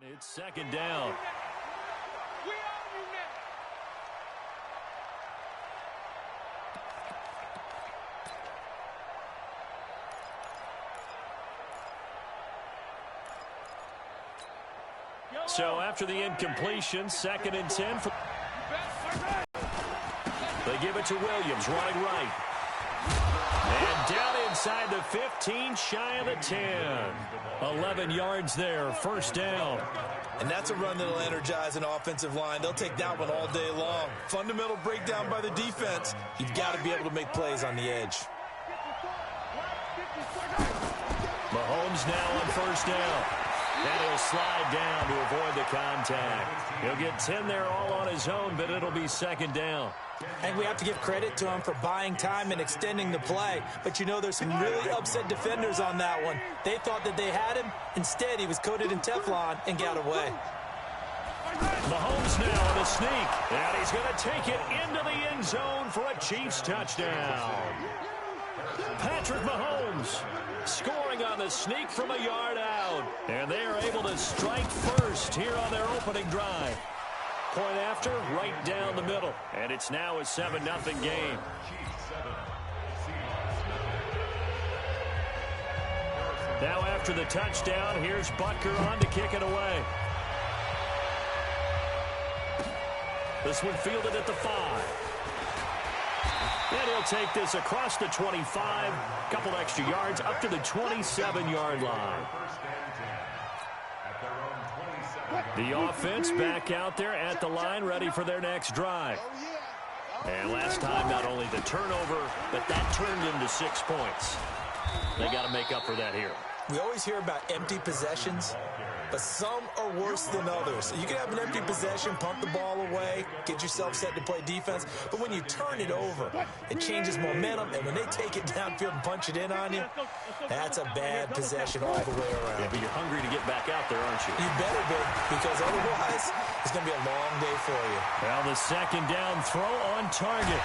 It's second down. So after the incompletion, 2nd and 10. They give it to Williams, running right. And down inside the 15, shy of the 10. 11 yards there, first down. And that's a run that'll energize an offensive line. They'll take that one all day long. Fundamental breakdown by the defense. You've got to be able to make plays on the edge. Mahomes now on first down. And he'll slide down to avoid the contact. He'll get 10 there all on his own, but it'll be second down. And we have to give credit to him for buying time and extending the play. But you know, there's some really upset defenders on that one. They thought that they had him. Instead, he was coated in Teflon and got away. Mahomes now on a sneak. And he's going to take it into the end zone for a Chiefs touchdown. Patrick Mahomes scoring on the sneak from a yard out. And they are able to strike first here on their opening drive. Point after, right down the middle. And it's now a 7-0 game. Now after the touchdown, here's Butker on to kick it away. This one fielded at the 5. And he'll take this across the 25. Couple extra yards up to the 27-yard line. The offense back out there at the line, ready for their next drive. And last time, not only the turnover, but that turned into 6 points. They got to make up for that here. We always hear about empty possessions, but some are worse than others. You can have an empty possession, punt the ball away, get yourself set to play defense, but when you turn it over, it changes momentum, and when they take it downfield and punch it in on you, that's a bad possession all the way around. Yeah, but you're hungry to get back out there, aren't you? You better be, because otherwise, it's going to be a long day for you. Well, the second down throw on target.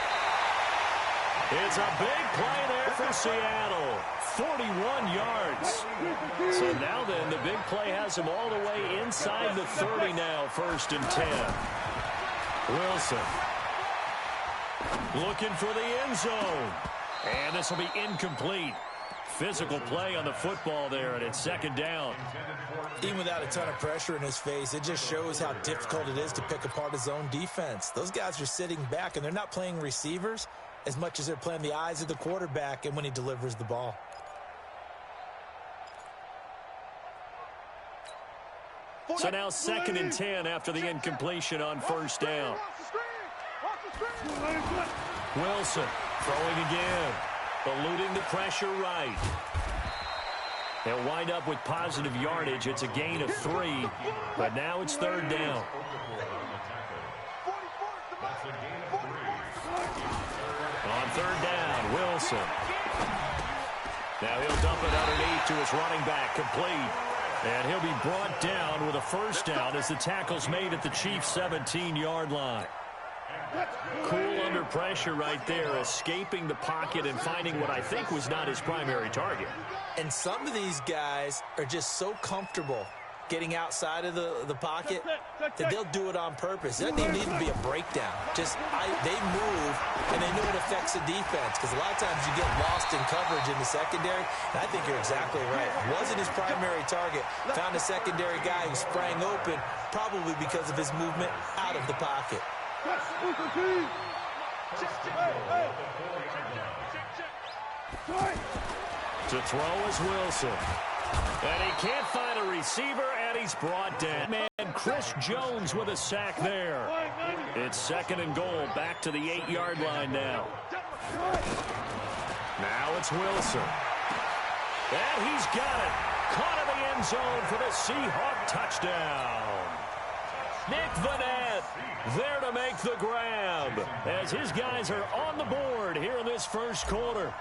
It's a big play there for Seattle. 41 yards. So now then, the big play has him all the way inside the 30 now, 1st and 10. Wilson looking for the end zone. And this will be incomplete. Physical play on the football there, and it's second down. Even without a ton of pressure in his face, it just shows how difficult it is to pick apart his own defense. Those guys are sitting back, and they're not playing receivers as much as they're playing the eyes of the quarterback and when he delivers the ball. So now 2nd and 10 after the incompletion on first down. Wilson throwing again, eluding the pressure right. They'll wind up with positive yardage. It's a gain of 3, but now it's 3rd down. On 3rd down, Wilson. Now he'll dump it underneath to his running back, complete. And he'll be brought down with a first down as the tackle's made at the Chiefs' 17-yard line. Cool under pressure right there, escaping the pocket and finding what I think was not his primary target. And some of these guys are just so comfortable getting outside of the pocket that they'll do it on purpose. It doesn't even need to be a breakdown. Just they move, and they know it affects the defense, because a lot of times you get lost in coverage in the secondary, and I think you're exactly right. Wasn't his primary target. Found a secondary guy who sprang open, probably because of his movement out of the pocket. To throw is Wilson. And he can't find a receiver, and he's brought down. Man, Chris Jones with a sack there. It's 2nd and goal, back to the 8-yard line now. Now it's Wilson. And he's got it. Caught in the end zone for the Seahawk touchdown. Nick Vanette there to make the grab as his guys are on the board here in this first quarter.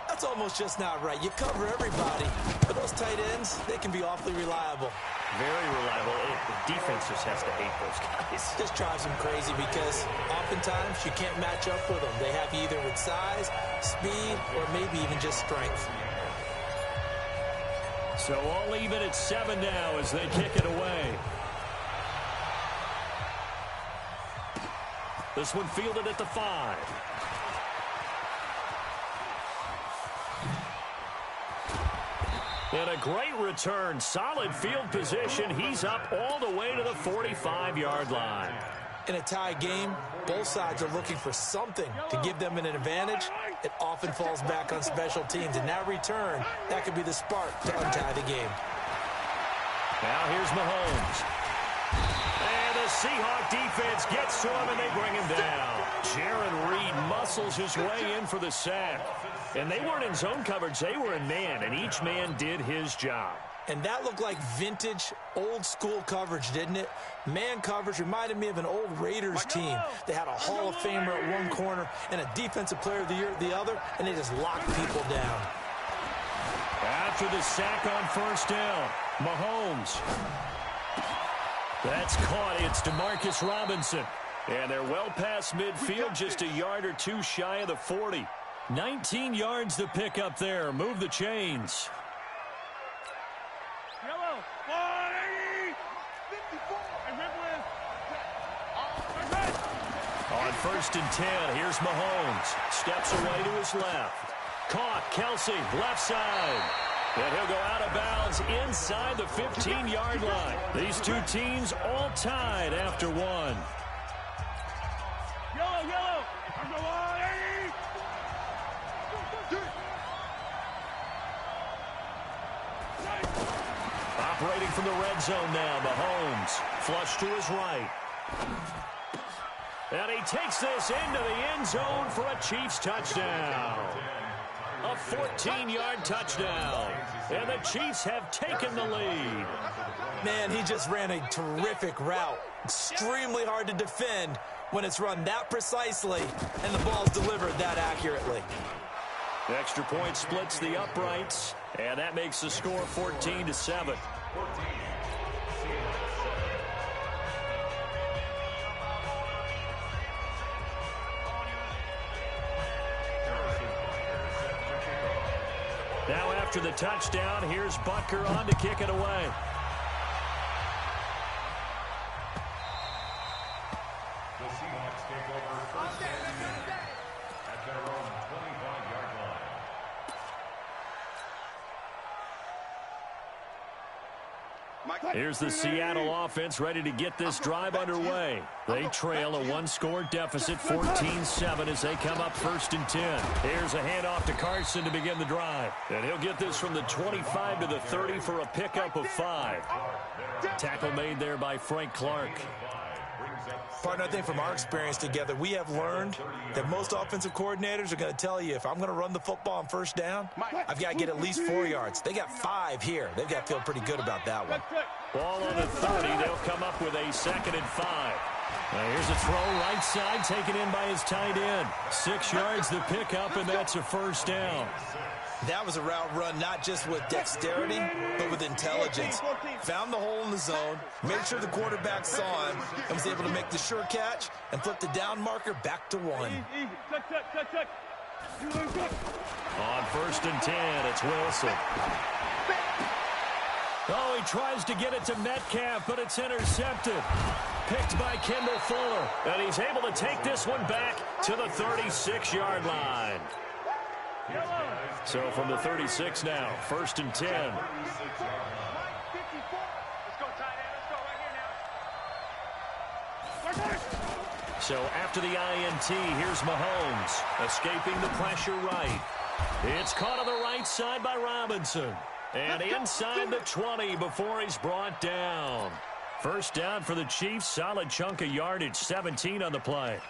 That's almost just not right. You cover everybody, but those tight ends, they can be awfully reliable. Very reliable. The defense just has to hate those guys. Just drives them crazy because oftentimes you can't match up with them. They have you either with size, speed, or maybe even just strength. So all even at 7 now as they kick it away. This one fielded at the 5. And a great return. Solid field position. He's up all the way to the 45-yard line. In a tie game, both sides are looking for something to give them an advantage. It often falls back on special teams. And that return, that could be the spark to untie the game. Now here's Mahomes. And the Seahawk defense gets to him, and they bring him down. Jaron Reed muscles his way in for the sack. And they weren't in zone coverage. They were in man, and each man did his job. And that looked like vintage, old-school coverage, didn't it? Man coverage reminded me of an old Raiders team. They had a Hall of Famer at one corner and a Defensive Player of the Year at the other, and they just locked people down. After the sack on first down, Mahomes. That's caught. It's DeMarcus Robinson. And they're well past midfield, just a yard or two shy of the 40. 19 yards to pick up there. Move the chains. On first and 10, here's Mahomes. Steps away to his left. Caught, Kelsey, left side. And he'll go out of bounds inside the 15-yard line. These two teams all tied after one. Operating from the red zone now, Mahomes. Flush to his right. And he takes this into the end zone for a Chiefs touchdown. A 14-yard touchdown. And the Chiefs have taken the lead. Man, he just ran a terrific route. Extremely hard to defend when it's run that precisely and the ball's delivered that accurately. The extra point splits the uprights, and that makes the score 14-7. Now after the touchdown, here's Butker on to kick it away. The Seahawks take over first and 10 at their own 25-yard line. Here's the Seattle offense ready to get this drive underway. They trail a one-score deficit, 14-7, as they come up first and 10. Here's a handoff to Carson to begin the drive. And he'll get this from the 25 to the 30 for a pickup of 5. Tackle made there by Frank Clark. Partner, I think from our experience together, we have learned that most offensive coordinators are going to tell you, if I'm going to run the football on first down, I've got to get at least 4 yards. They got 5 here. They've got to feel pretty good about that one. Ball on the 30. They'll come up with a 2nd and 5. Now here's a throw right side taken in by his tight end. 6 yards to pick up, and that's a first down. That was a route run not just with dexterity, but with intelligence. Found the hole in the zone, made sure the quarterback saw him, and was able to make the sure catch and flip the down marker back to 1. On first and 10, it's Wilson. Oh, he tries to get it to Metcalf, but it's intercepted. Picked by Kendall Fuller. And he's able to take this one back to the 36-yard line. So from the 36 now, first and 10. So after the INT, here's Mahomes, escaping the pressure right. It's caught on the right side by Robinson. And inside the 20 before he's brought down. First down for the Chiefs, solid chunk of yardage, 17 on the play.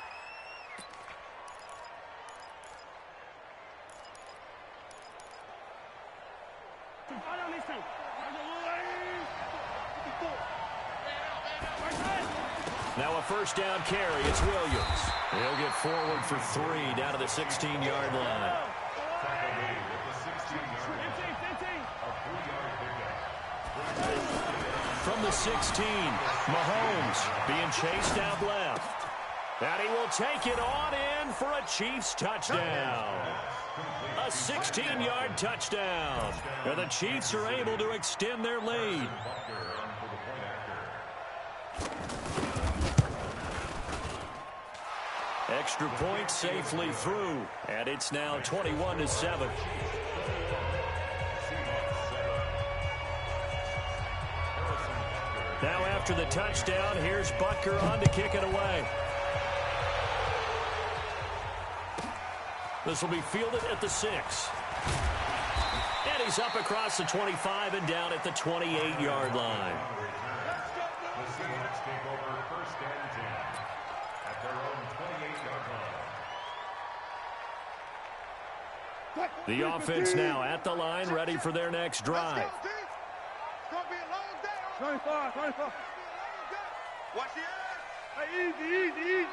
Now a first down carry. It's Williams. He'll get forward for 3 down to the 16-yard line. From the 16, Mahomes being chased out left. And he will take it on in for a Chiefs touchdown. A 16-yard touchdown. And the Chiefs are able to extend their lead. Extra point safely through. And it's now 21-7. Now after the touchdown, here's Butker on to kick it away. This will be fielded at the 6. And he's up across the 25 and down at the 28-yard line. The Seahawks take over first and 10 at their own 28-yard line. The offense now at the line, ready for their next drive. 25. Watch the edge. Easy.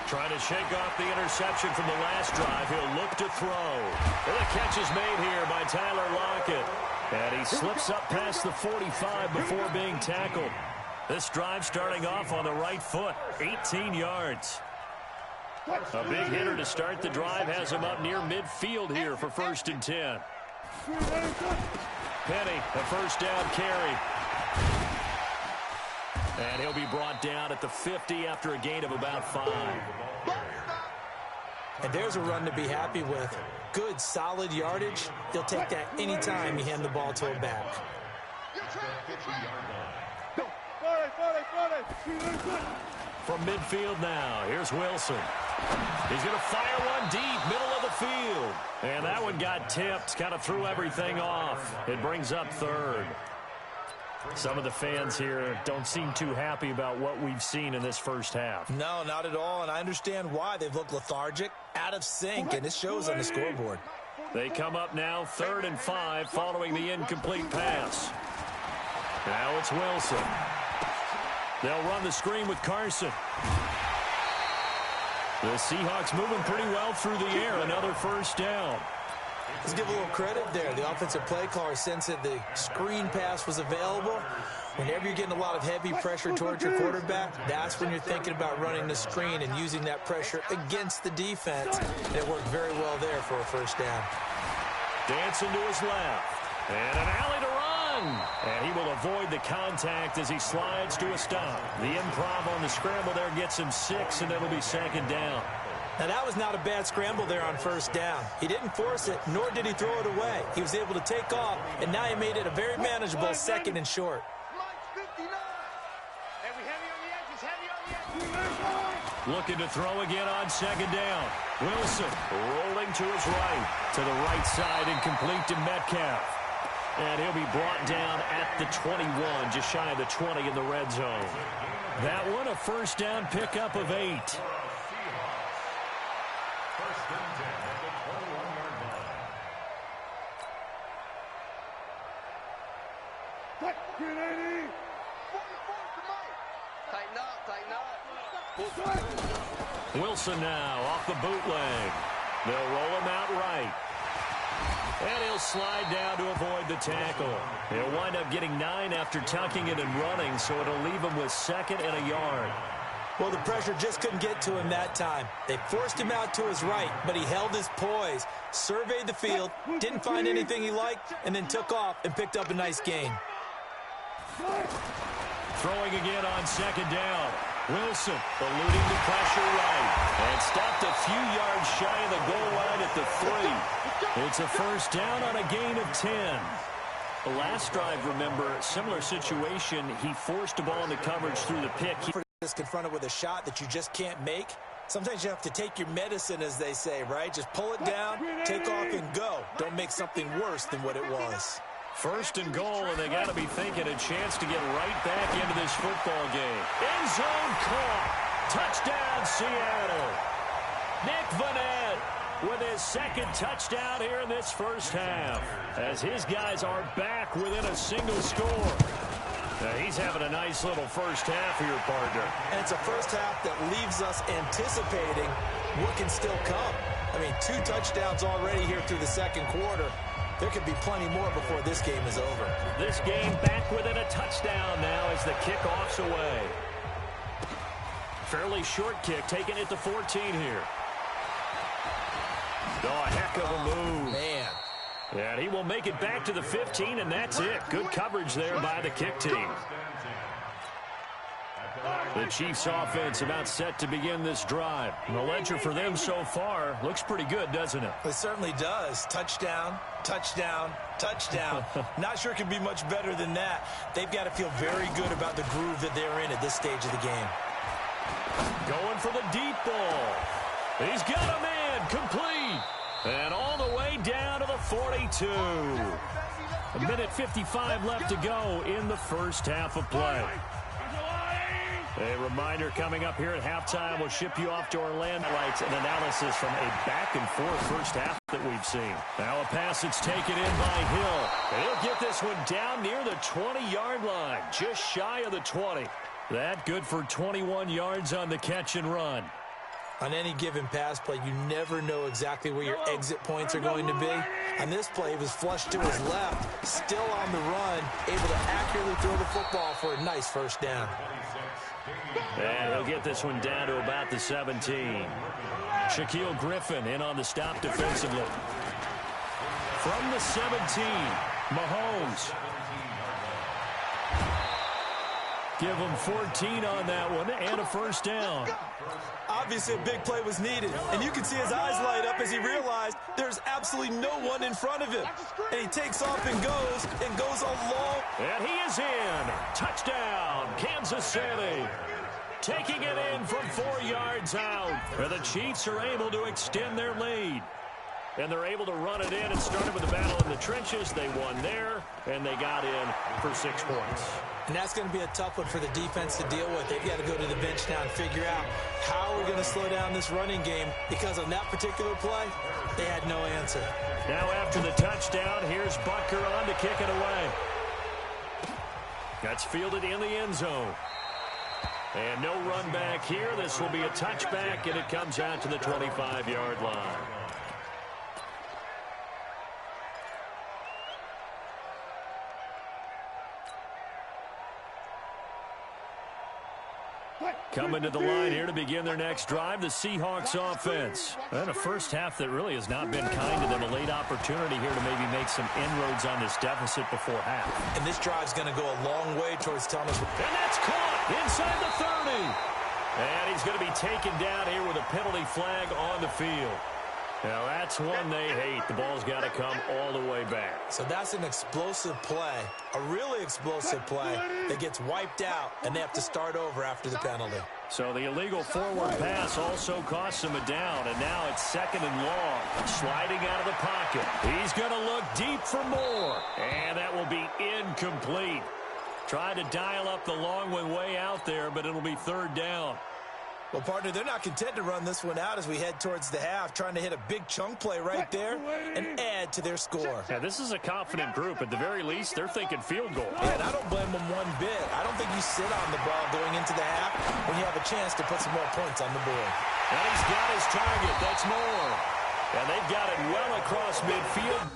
Trying to shake off the interception from the last drive. He'll look to throw. And the catch is made here by Tyler Lockett. And he slips up past the 45 before being tackled. This drive starting off on the right foot, 18 yards. A big hitter to start the drive has him up near midfield here for first and 10. Penny, a first down carry. And he'll be brought down at the 50 after a gain of about 5. And there's a run to be happy with. Good, solid yardage. He'll take that anytime you hand the ball to him back. From midfield now, here's Wilson. He's going to fire one deep, middle of the field. And that one got tipped, kind of threw everything off. It brings up third. Some of the fans here don't seem too happy about what we've seen in this first half. No, not at all, and I understand why. They've looked lethargic, out of sync, and it shows on the scoreboard. They come up now 3rd and 5 following the incomplete pass. Now it's Wilson. They'll run the screen with Carson. The Seahawks moving pretty well through the air. Another first down. Let's give a little credit there. The offensive play caller sensed that the screen pass was available. Whenever you're getting a lot of heavy pressure towards your quarterback, that's when you're thinking about running the screen and using that pressure against the defense. And it worked very well there for a first down. Dancing to his left. And an alley to run. And he will avoid the contact as he slides to a stop. The improv on the scramble there gets him 6, and it'll be 2nd down. Now, that was not a bad scramble there on first down. He didn't force it, nor did he throw it away. He was able to take off, and now he made it a very manageable 2nd and short. Looking to throw again on 2nd down. Wilson rolling to his right. To the right side and complete to Metcalf. And he'll be brought down at the 21, just shy of the 20 in the red zone. That one, a first down pickup of 8. Wilson now off the bootleg. They'll roll him out right. And he'll slide down to avoid the tackle. He'll wind up getting 9 after tucking it and running, so it'll leave him with 2nd and a yard. Well, the pressure just couldn't get to him that time. They forced him out to his right, but he held his poise, surveyed the field, didn't find anything he liked, and then took off and picked up a nice gain. Throwing again on 2nd down. Wilson eluding the pressure right. And stopped a few yards shy of the goal line at the 3. It's a first down on a gain of 10. The last drive, remember, similar situation. He forced a ball into coverage through the pick. He is confronted with a shot that you just can't make. Sometimes you have to take your medicine, as they say, right? Just pull it down, take off, and go. Don't make something worse than what it was. 1st and goal, and they got to be thinking a chance to get right back into this football game. End zone caught. Touchdown, Seattle. Nick Vannett with his 2nd touchdown here in this first half, as his guys are back within a single score. Now, he's having a nice little first half here, partner. And it's a first half that leaves us anticipating what can still come. I mean, 2 touchdowns already here through the 2nd quarter. There could be plenty more before this game is over. This game back within a touchdown now as the kickoff's away. Fairly short kick, taking it to 14 here. Oh, a heck of a move. Man. And he will make it back to the 15, and that's it. Good coverage there by the kick team. The Chiefs offense about set to begin this drive. The ledger for them so far looks pretty good, doesn't it? It certainly does. Touchdown, touchdown, touchdown. Not sure it can be much better than that. They've got to feel very good about the groove that they're in at this stage of the game. Going for the deep ball. He's got a man complete. And all the way down to the 42. A minute 55 left to go in the first half of play. A reminder coming up here at halftime. We'll ship you off to Orlando. Lights and analysis from a back-and-forth first half that we've seen. Now a pass that's taken in by Hill. And he'll get this one down near the 20-yard line, just shy of the 20. That good for 21 yards on the catch and run. On any given pass play, you never know exactly where your exit points are going to be. On this play, he was flushed to his left, still on the run, able to accurately throw the football for a nice first down. And he'll get this one down to about the 17. Shaquille Griffin in on the stop defensively. From the 17, Mahomes. Give him 14 on that one and a first down. Obviously, a big play was needed, and you can see his eyes light up as he realized there's absolutely no one in front of him. And he takes off and goes a long. And he is in. Touchdown, Kansas City. Taking it in from 4 yards out. And the Chiefs are able to extend their lead. And they're able to run it in. It started with a battle in the trenches. They won there, and they got in for 6 points. And that's going to be a tough one for the defense to deal with. They've got to go to the bench now and figure out how we're going to slow down this running game, because on that particular play, they had no answer. Now after the touchdown, here's Butker on to kick it away. That's fielded in the end zone. And no run back here. This will be a touchback, and it comes out to the 25-yard line. Coming to the line here to begin their next drive, the Seahawks offense. And a first half that really has not been kind to them. A late opportunity here to maybe make some inroads on this deficit before half. And this drive's going to go a long way towards telling us. And that's caught inside the 30. And he's going to be taken down here with a penalty flag on the field. Now that's one they hate. The ball's got to come all the way back. So that's an explosive play, a really explosive play that gets wiped out, and they have to start over after the penalty. So the illegal forward pass also costs him a down, and now it's 2nd and long. Sliding out of the pocket. He's going to look deep for more, and that will be incomplete. Tried to dial up the long one way out there, but it'll be 3rd down. Well, partner, they're not content to run this one out as we head towards the half, trying to hit a big chunk play right there and add to their score. Yeah, this is a confident group. At the very least, they're thinking field goal. Yeah, and I don't blame them one bit. I don't think you sit on the ball going into the half when you have a chance to put some more points on the board. And he's got his target. That's more. And they've got it well across midfield.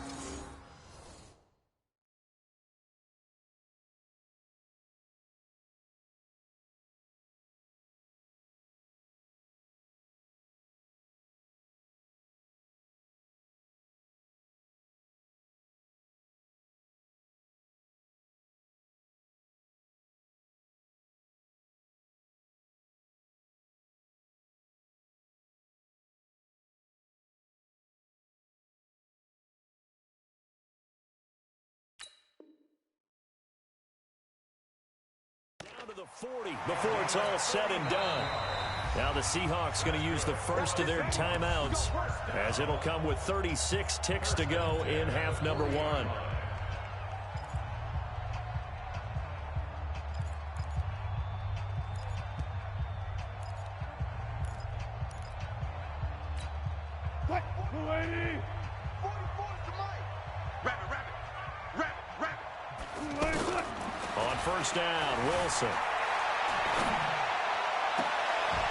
To the 40 before it's all said and done. Now the Seahawks going to use the first of their timeouts, as it'll come with 36 ticks to go in half number 1. On first down, Wilson.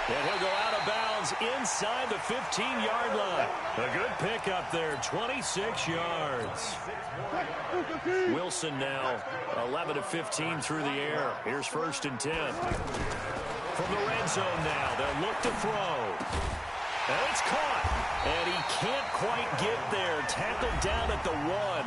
And he'll go out of bounds inside the 15-yard line. A good pickup there, 26 yards. Wilson now 11 of 15 through the air. Here's 1st and 10. from the red zone now. They'll look to throw. And it's caught. And he can't quite get there. Tackled down at the 1.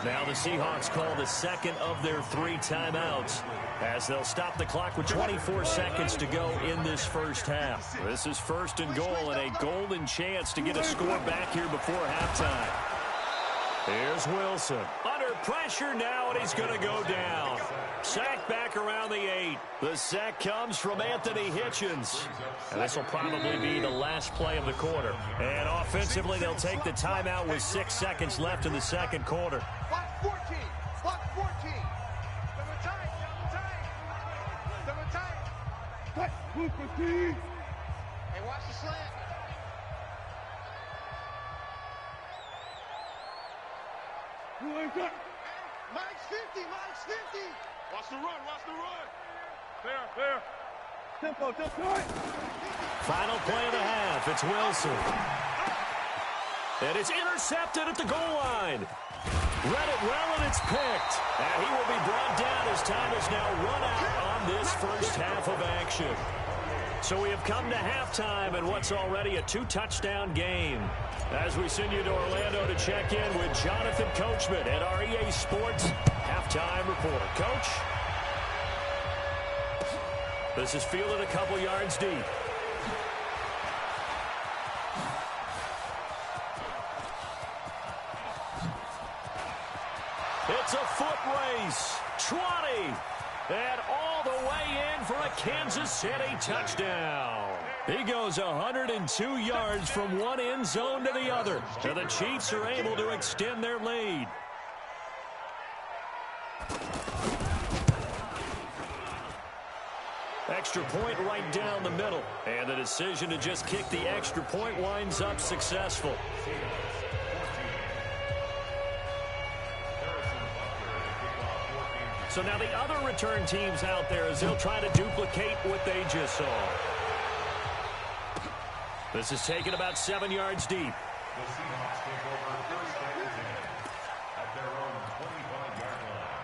Now the Seahawks call the second of their 3 timeouts as they'll stop the clock with 24 seconds to go in this first half. This is 1st and goal and a golden chance to get a score back here before halftime. Here's Wilson. Under pressure now, and he's going to go down. Sack back around the 8. The sack comes from Anthony Hitchens. And this will probably be the last play of the quarter. And offensively, they'll take the timeout with 6 seconds left in the second quarter. Box 14. Box 14. Double tight. Double tight. Double tight. Hey, watch the slant. Mike's 50. Mike's 50. Watch the run. Watch the run. Fair. Tempo. Final play of the half. It's Wilson. And it's intercepted at the goal line. Read it well, and it's picked. And he will be brought down as time is now run out on this first half of action. So we have come to halftime in what's already a 2-touchdown game. As we send you to Orlando to check in with Jonathan Coachman at our EA Sports Halftime Report. Coach? This is fielded a couple yards deep. It's a foot race. 20. And all the way in for a Kansas City touchdown. He goes 102 yards from one end zone to the other. And the Chiefs are able to extend their lead. Extra point right down the middle. And the decision to just kick the extra point winds up successful. So now the other return teams out there as they'll try to duplicate what they just saw. This is taken about 7 yards deep. The Seahawks take over 1st and 10 at their own 25-yard line.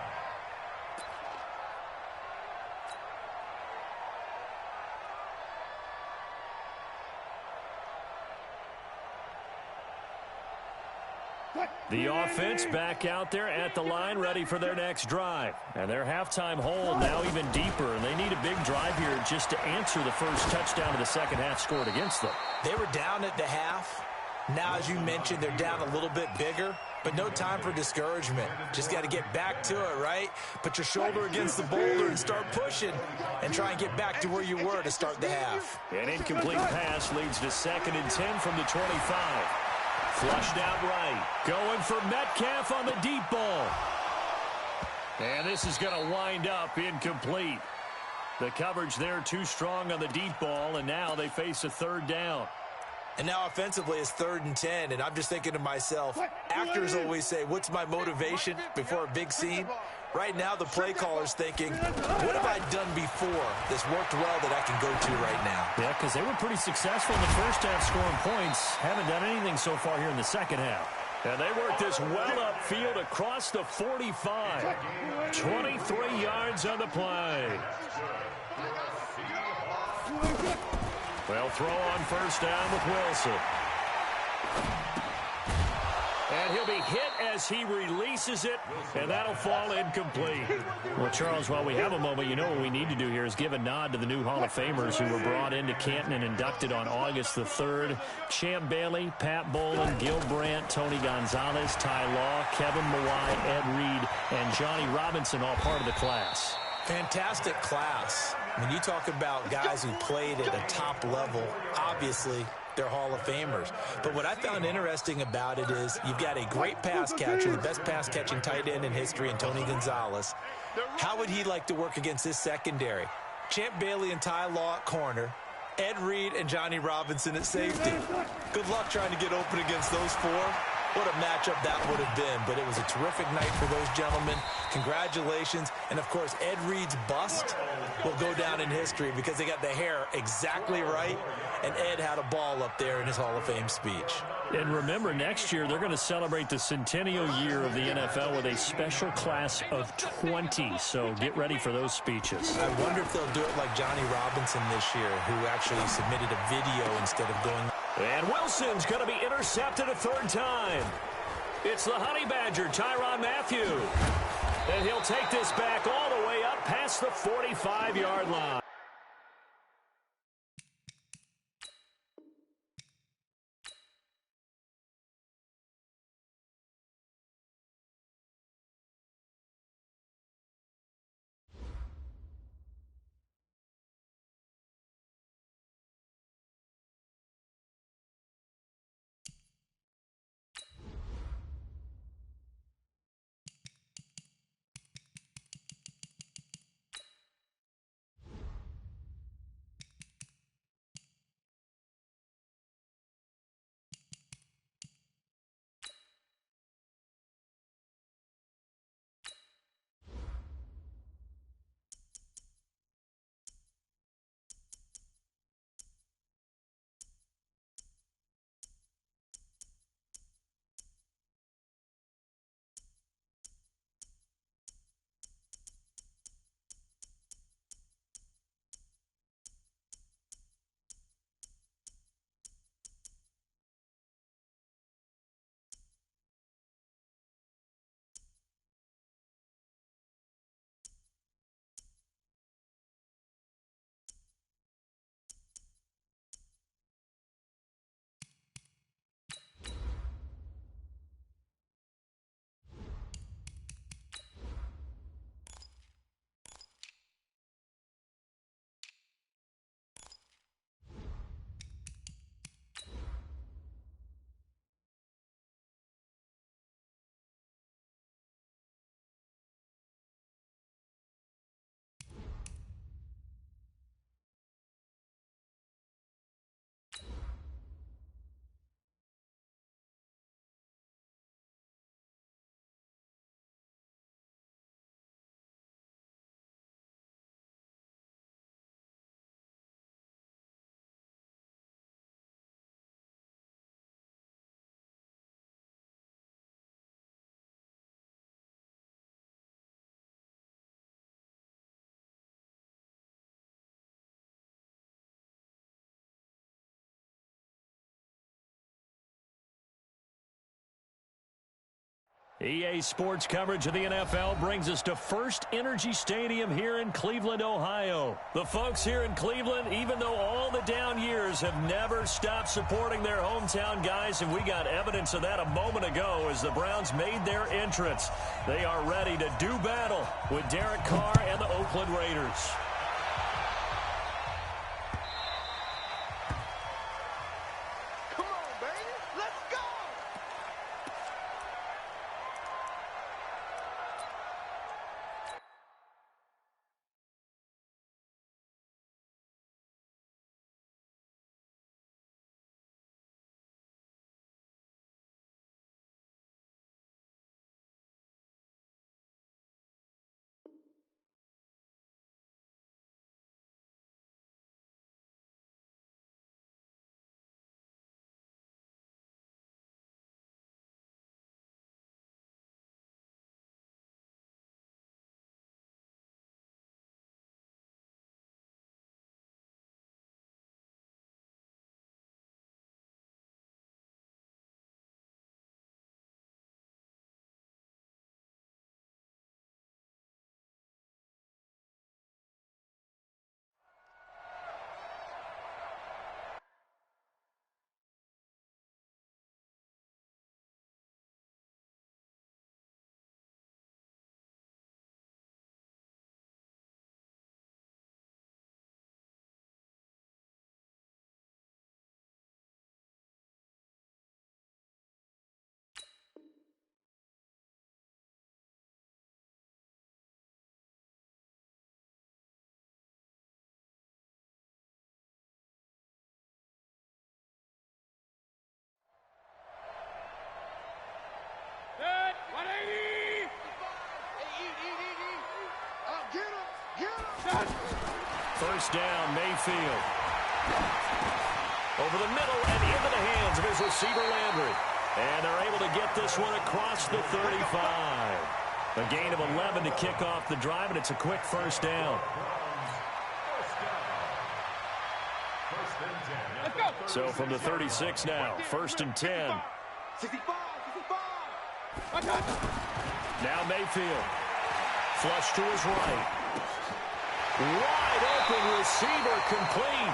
The offense back out there at the line, ready for their next drive. And their halftime hole now even deeper, and they need a big drive here just to answer the first touchdown of the second half scored against them. They were down at the half. Now, as you mentioned, they're down a little bit bigger, but no time for discouragement. Just got to get back to it, right? Put your shoulder against the boulder and start pushing and try and get back to where you were to start the half. An incomplete pass leads to 2nd and 10 from the 25. Flushed out right. Going for Metcalf on the deep ball. And this is going to wind up incomplete. The coverage there too strong on the deep ball, and now they face a 3rd down. And now offensively it's 3rd and 10, and I'm just thinking to myself, actors always say, what's my motivation before a big scene? Right now the play caller's thinking, what have I done before that's worked well that I can go to right now? Yeah, because they were pretty successful in the first half scoring points. Haven't done anything so far here in the second half. And they work this well upfield across the 45. 23 yards on the play. They'll throw on 1st down with Wilson. And he'll be hit as he releases it, and that'll fall incomplete. Well, Charles, while we have a moment, you know what we need to do here is give a nod to the new Hall of Famers who were brought into Canton and inducted on August the 3rd. Champ Bailey, Pat Bolin, Gil Brandt, Tony Gonzalez, Ty Law, Kevin Mawai, Ed Reed, and Johnny Robinson, all part of the class. Fantastic class. When you talk about guys who played at a top level, obviously they're Hall of Famers. But what I found interesting about it is you've got a great pass catcher, the best pass-catching tight end in history, in Tony Gonzalez. How would he like to work against his secondary? Champ Bailey and Ty Law at corner, Ed Reed and Johnny Robinson at safety. Good luck trying to get open against those 4. What a matchup that would have been. But it was a terrific night for those gentlemen. Congratulations. And, of course, Ed Reed's bust will go down in history because they got the hair exactly right. And Ed had a ball up there in his Hall of Fame speech. And remember, next year they're going to celebrate the centennial year of the NFL with a special class of 20. So get ready for those speeches. I wonder if they'll do it like Johnny Robinson this year, who actually submitted a video instead of going. And Wilson's going to be intercepted a third time. It's the Honey Badger, Tyrann Mathieu. And he'll take this back all the way up past the 45-yard line. EA Sports coverage of the NFL brings us to First Energy Stadium here in Cleveland, Ohio. The folks here in Cleveland, even though all the down years, have never stopped supporting their hometown guys, and we got evidence of that a moment ago as the Browns made their entrance. They are ready to do battle with Derek Carr and the Oakland Raiders. First down, Mayfield. Over the middle and into the hands of his receiver, Landry. And they're able to get this one across the 35. A gain of 11 to kick off the drive, and it's a quick first down. So from the 36 now, first and 10. 65. Now Mayfield. Flush to his right. Wide open receiver, complete.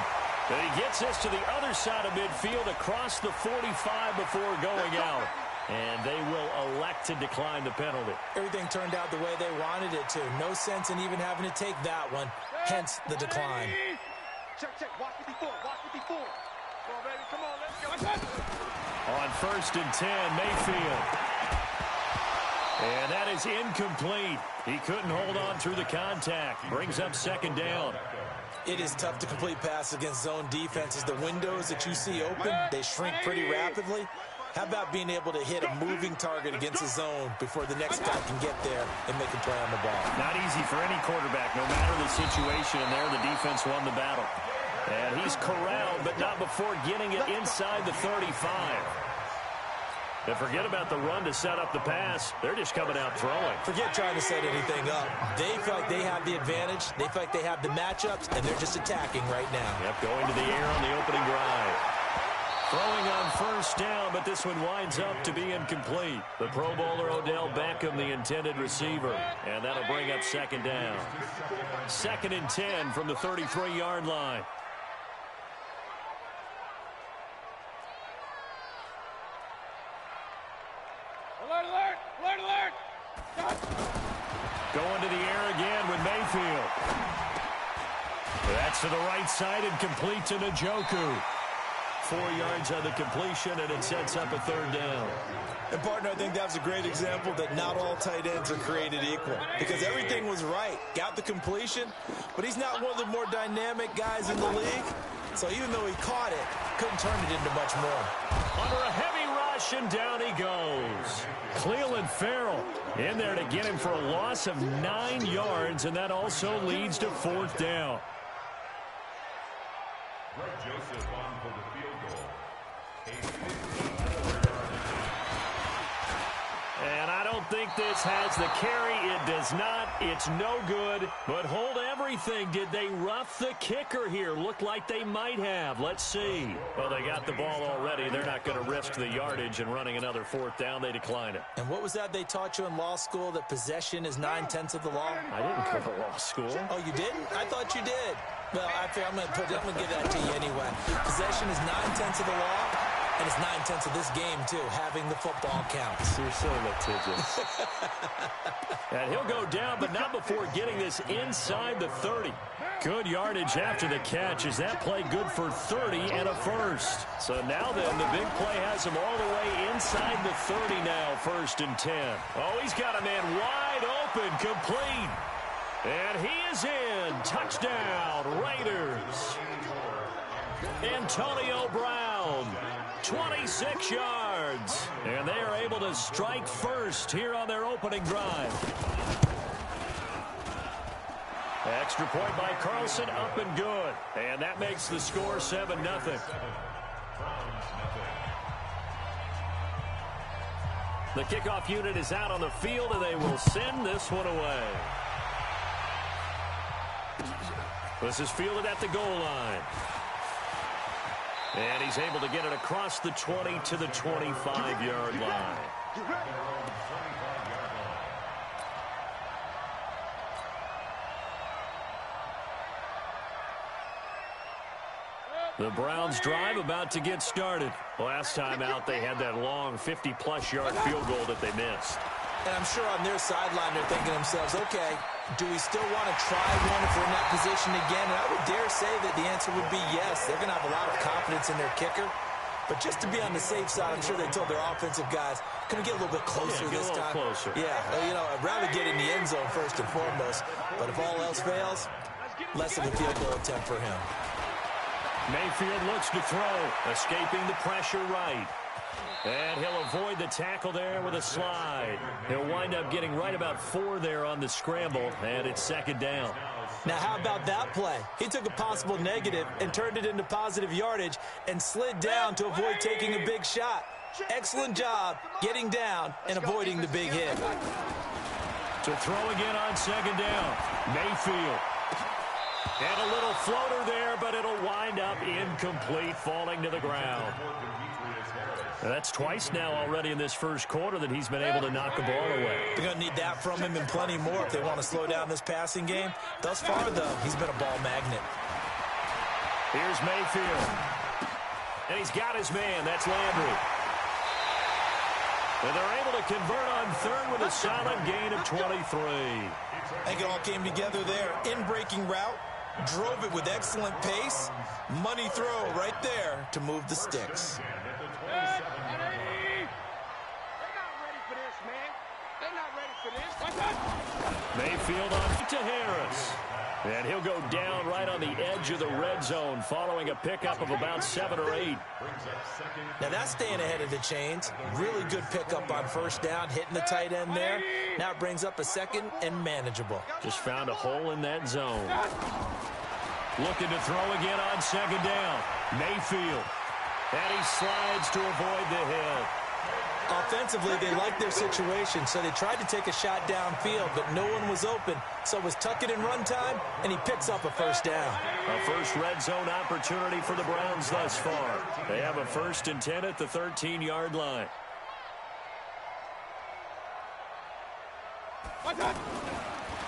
And he gets this to the other side of midfield across the 45 before going out. And they will elect to decline the penalty. Everything turned out the way they wanted it to. No sense in even having to take that one, hence the decline. Check. Watch 54. Come on, baby. Come on, let's go. On first and 10, Mayfield. And that is incomplete. He couldn't hold on through the contact. Brings up second down. It is tough to complete passes against zone defenses. The windows that you see open, they shrink pretty rapidly. How about being able to hit a moving target against a zone before the next guy can get there and make a play on the ball? Not easy for any quarterback, no matter the situation. And there, the defense won the battle. And he's corralled, but not before getting it inside the 35. And forget about the run to set up the pass. They're just coming out throwing. Forget trying to set anything up. They feel like they have the advantage. They feel like they have the matchups, and they're just attacking right now. Yep, going to the air on the opening drive. Throwing on first down, but this one winds up to be incomplete. The Pro Bowler Odell Beckham, the intended receiver. And that'll bring up second down. Second and 10 from the 33-yard line. Alert! Going to the air again with Mayfield. That's to the right side and complete to Njoku. 4 yards on the completion, and it sets up a third down. And, partner, I think that was a great example that not all tight ends are created equal because everything was right. Got the completion, but he's not one of the more dynamic guys in the league. So even though he caught it, couldn't turn it into much more. Under a heavy rush, and down he goes. Cleveland Farrell in there to get him for a loss of 9 yards, and that also leads to fourth down. Greg Joseph on for the field goal. And I don't think this has the carry. It does not. It's no good. But hold everything. Did they rough the kicker here? Looked like they might have. Let's see. Well, they got the ball already. They're not going to risk the yardage and running another fourth down. They decline it. And what was that they taught you in law school, that possession is 9/10 of the law? I didn't go to law school. Oh, you didn't? I thought you did. Well, I'm going to give that to you anyway. Possession is 9/10 of the law, and it's 9/10 of this game, too. Having the football counts. You're so litigious. And he'll go down, but not before getting this inside the 30. Good yardage after the catch. Is that play good for 30 and a first? So now then, the big play has him all the way inside the 30 now, first and 10. Oh, he's got a man wide open, complete. And he is in. Touchdown, Raiders. Antonio Brown, 26 yards. And they are able to strike first here on their opening drive. Extra point by Carlson, up and good. And that makes the score 7-0. The kickoff unit is out on the field, and they will send this one away. This is fielded at the goal line. And he's able to get it across the 20 to the 25-yard line. The Browns drive about to get started. Last time out, they had that long 50-plus yard field goal that they missed. And I'm sure on their sideline they're thinking to themselves, okay, do we still want to try one if we're in that position again? And I would dare say that the answer would be yes. They're going to have a lot of confidence in their kicker. But just to be on the safe side, I'm sure they told their offensive guys, can we get a little bit closer this time? Closer. Yeah, well, you know, I'd rather get in the end zone first and foremost. But if all else fails, less of a field goal attempt for him. Mayfield looks to throw, escaping the pressure right. And he'll avoid the tackle there with a slide. He'll wind up getting right about 4 there on the scramble, and it's second down. Now, how about that play? He took a possible negative and turned it into positive yardage and slid down to avoid taking a big shot. Excellent job getting down and avoiding the big hit. To throw again on second down, Mayfield. And a little floater there, but it'll wind up incomplete, falling to the ground. That's twice now already in this first quarter that he's been able to knock the ball away. They're going to need that from him and plenty more if they want to slow down this passing game. Thus far, though, he's been a ball magnet. Here's Mayfield. And he's got his man. That's Landry. And they're able to convert on third with a solid gain of 23. I think it all came together there. In-breaking route, drove it with excellent pace. Money throw right there to move the sticks. Mayfield on to Harris. And he'll go down right on the edge of the red zone following a pickup of about 7 or 8. Now that's staying ahead of the chains. Really good pickup on first down, hitting the tight end there. Now it brings up a second and manageable. Just found a hole in that zone. Looking to throw again on second down. Mayfield. And he slides to avoid the hit. Offensively, they liked their situation, so they tried to take a shot downfield, but no one was open. So it was tuck it in run time, and he picks up a first down. A first red zone opportunity for the Browns thus far. They have a 1st and 10 at the 13-yard line.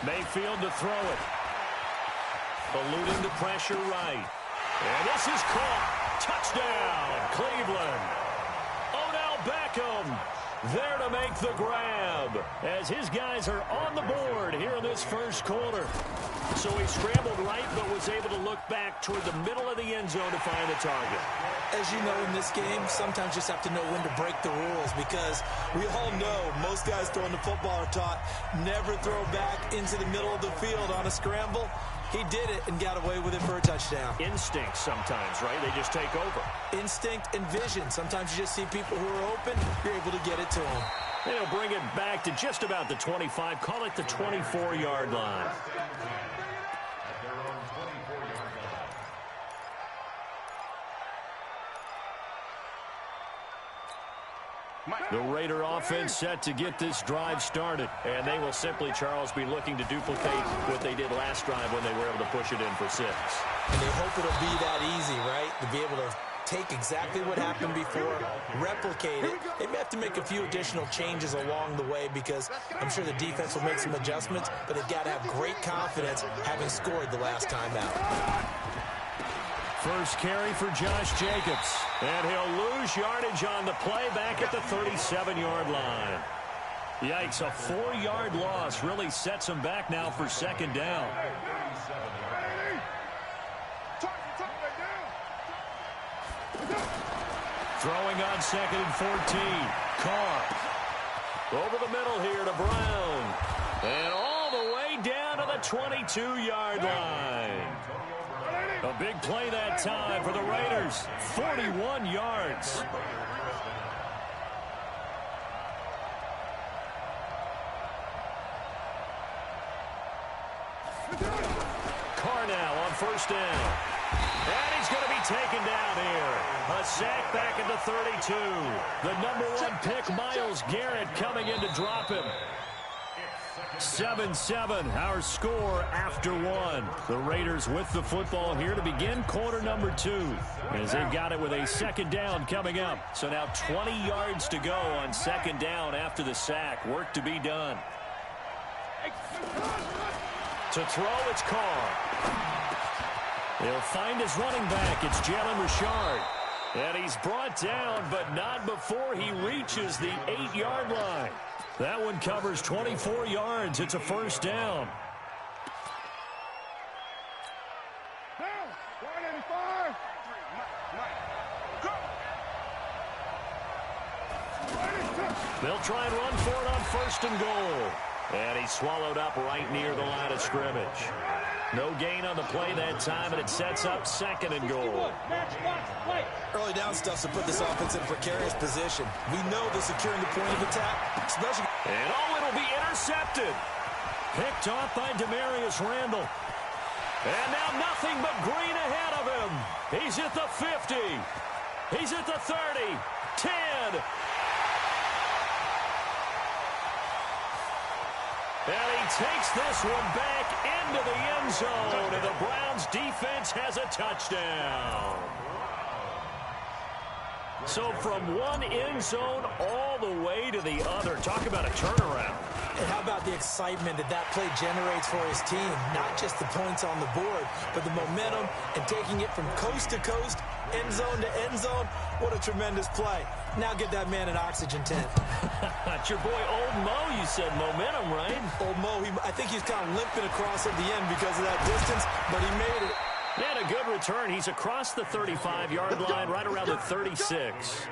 Mayfield to throw it. Eluding the pressure right. And this is caught. Touchdown, Cleveland. Odell Beckham there to make the grab as his guys are on the board here in this first quarter. So he scrambled right but was able to look back toward the middle of the end zone to find the target. As you know, in this game, sometimes you just have to know when to break the rules because we all know most guys throwing the football are taught never throw back into the middle of the field on a scramble. He did it and got away with it for a touchdown. Instinct sometimes, right? They just take over. Instinct and vision. Sometimes you just see people who are open, you're able to get it to them. They'll bring it back to just about the 25, call it the 24-yard line. The Raider offense set to get this drive started, and they will simply, Charles, be looking to duplicate what they did last drive when they were able to push it in for 6. And they hope it'll be that easy, right? To be able to take exactly what happened before, replicate it. They may have to make a few additional changes along the way because I'm sure the defense will make some adjustments, but they've got to have great confidence having scored the last time out. First carry for Josh Jacobs. And he'll lose yardage on the play back at the 37-yard line. Yikes, a 4-yard loss really sets him back now for second down. Throwing on 2nd and 14. Carr. Over the middle here to Brown. And all the way down to the 22-yard line. A big play that time for the Raiders. 41 yards. Carr now on first down. And he's going to be taken down here. A sack back at the 32. The number 1 pick, Myles Garrett, coming in to drop him. 7-7, our score after 1. The Raiders with the football here to begin quarter number 2 as they've got it with a second down coming up. So now 20 yards to go on second down after the sack. Work to be done. To throw, it's Carr. He'll find his running back. It's Jalen Richard. And he's brought down, but not before he reaches the 8-yard line. That one covers 24 yards. It's a first down. They'll try and run for it on 1st and goal. And he's swallowed up right near the line of scrimmage. No gain on the play that time, and it sets up 2nd and goal. Early down stuff to put this offense in a precarious position. We know they're securing the point of attack, especially. And it'll be intercepted. Picked off by Demarius Randall. And now nothing but green ahead of him. He's at the 50. He's at the 30. 10. And he takes this one back into the end zone, and the Browns defense has a touchdown. So from one end zone all the way to the other. Talk about a turnaround. And how about the excitement that play generates for his team? Not just the points on the board, but the momentum and taking it from coast to coast, end zone to end zone. What a tremendous play. Now get that man an oxygen tent. It's your boy Old Mo, you said. Momentum, right? Old Mo, I think he's kind of limping across at the end because of that distance, but he made it. And a good return. He's across the 35-yard line, right around the 36.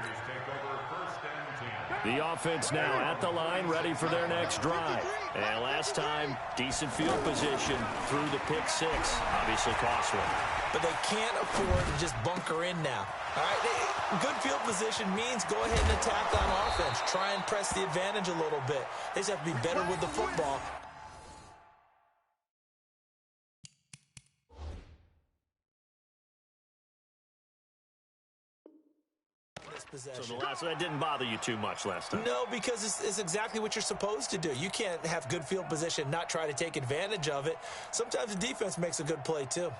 The offense now at the line, ready for their next drive. And last time, decent field position through the pick 6. Obviously cost one. But they can't afford to just bunker in now. All right, good field position means go ahead and attack on offense. Try and press the advantage a little bit. They just have to be better with the football. So the last that didn't bother you too much last time. No, because it's exactly what you're supposed to do. You can't have good field position, not try to take advantage of it. Sometimes the defense makes a good play too.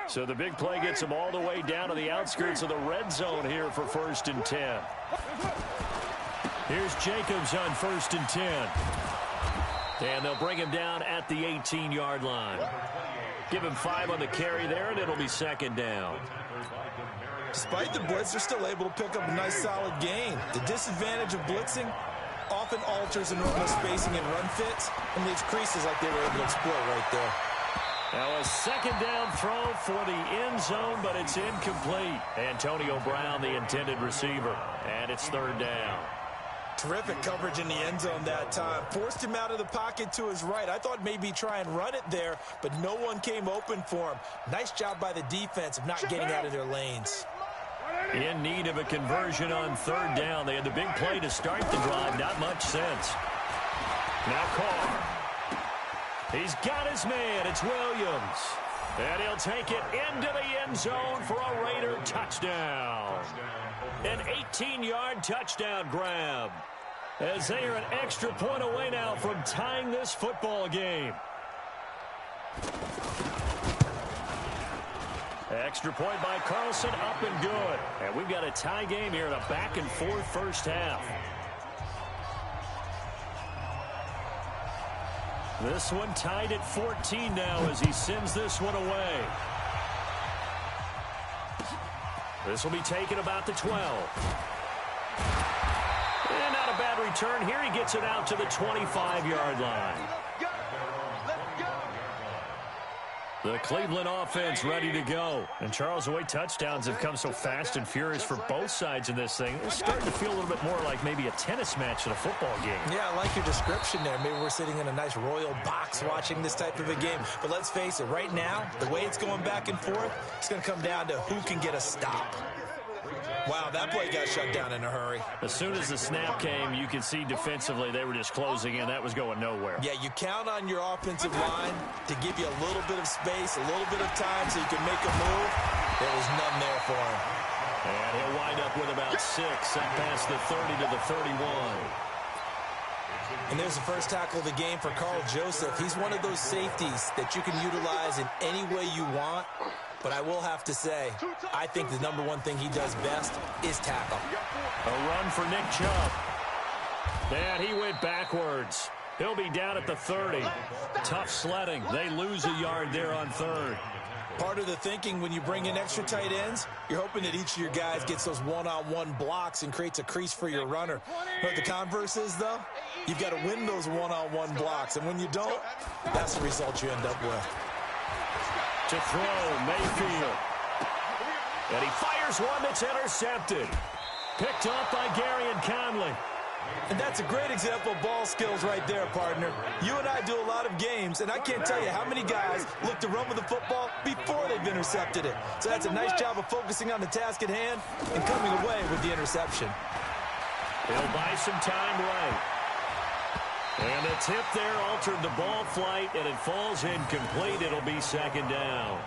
So the big play gets them all the way down to the outskirts of the red zone here for 1st and 10. Here's Jacobs on 1st and 10. And they'll bring him down at the 18-yard line. Give him 5 on the carry there, and it'll be 2nd down. Despite the blitz, they're still able to pick up a nice, solid gain. The disadvantage of blitzing often alters the normal spacing and run fits, and leaves creases like they were able to exploit right there. Now a 2nd down throw for the end zone, but it's incomplete. Antonio Brown, the intended receiver, and it's 3rd down. Terrific coverage in the end zone that time. Forced him out of the pocket to his right. I thought maybe try and run it there, but no one came open for him. Nice job by the defense of not getting out of their lanes. In need of a conversion on 3rd down. They had the big play to start the drive. Not much sense. Now Carr. He's got his man. It's Williams. And he'll take it into the end zone for a Raider touchdown. An 18-yard touchdown grab. As they are an extra point away now from tying this football game. Extra point by Carlson, up and good. And we've got a tie game here in a back-and-forth first half. This one tied at 14 now as he sends this one away. This will be taken about the 12. And not a bad return here. He gets it out to the 25-yard line. The Cleveland offense ready to go. And Charles, the way touchdowns have come so fast and furious for both sides in this thing, it's starting to feel a little bit more like maybe a tennis match than a football game. Yeah, I like your description there. Maybe we're sitting in a nice royal box watching this type of a game. But let's face it, right now, the way it's going back and forth, it's going to come down to who can get a stop. Wow, that play got shut down in a hurry. As soon as the snap came, you could see defensively they were just closing in. That was going nowhere. Yeah, you count on your offensive line to give you a little bit of space, a little bit of time so you can make a move. There was none there for him. And he'll wind up with about 6, set past the 30 to the 31. And there's the first tackle of the game for Carl Joseph. He's one of those safeties that you can utilize in any way you want. But I will have to say, I think the number one thing he does best is tackle. A run for Nick Chubb. And he went backwards. He'll be down at the 30. Tough sledding. They lose a yard there on 3rd. Part of the thinking when you bring in extra tight ends, you're hoping that each of your guys gets those one-on-one blocks and creates a crease for your runner. But the converse is, though, you've got to win those one-on-one blocks. And when you don't, that's the result you end up with. To throw, Mayfield. And he fires one that's intercepted. Picked off by Gary and Conley. And that's a great example of ball skills right there, partner. You and I do a lot of games, and I can't tell you how many guys look to run with the football before they've intercepted it. So that's a nice job of focusing on the task at hand and coming away with the interception. He'll buy some time right. And the tip there altered the ball flight, and it falls incomplete. It'll be second down.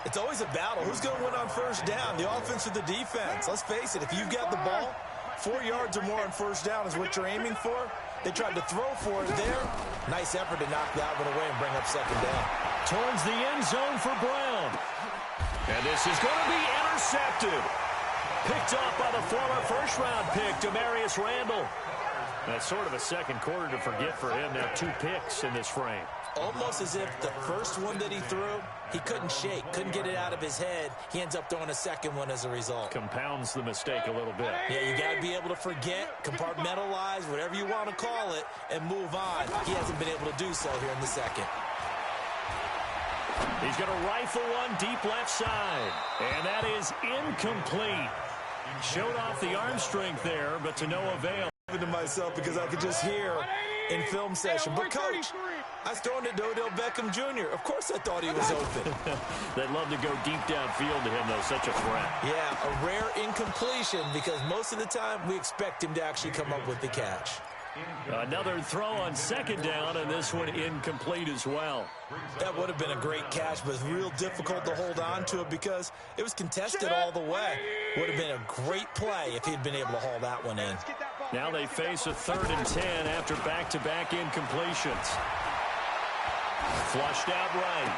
It's always a battle. Who's going to win on first down, the offense or the defense? Let's face it, if you've got the ball, 4 yards or more on first down is what you're aiming for. They tried to throw for it there. Nice effort to knock that one away and bring up second down. Towards the end zone for Brown. And this is going to be intercepted. Picked off by the former first-round pick, Demarius Randall. That's sort of a second quarter to forget for him. Now 2 picks in this frame. Almost as if the first one that he threw, he couldn't shake, couldn't get it out of his head. He ends up throwing a second one as a result. Compounds the mistake a little bit. Yeah, you got to be able to forget, compartmentalize, whatever you want to call it, and move on. He hasn't been able to do so here in the second. He's going to rifle one deep left side. And that is incomplete. Showed off the arm strength there, but to no avail. To myself because I could just hear in film session. But, Coach, I was throwing it to Odell Beckham Jr. Of course I thought he was open. They'd love to go deep downfield to him, though. Such a threat. Yeah, a rare incompletion because most of the time we expect him to actually come up with the catch. Another throw on second down, and this one incomplete as well. That would have been a great catch, but it's real difficult to hold on to it because it was contested all the way. Would have been a great play if he'd been able to haul that one in. Now they face a 3rd and 10 after back-to-back incompletions. Flushed out right.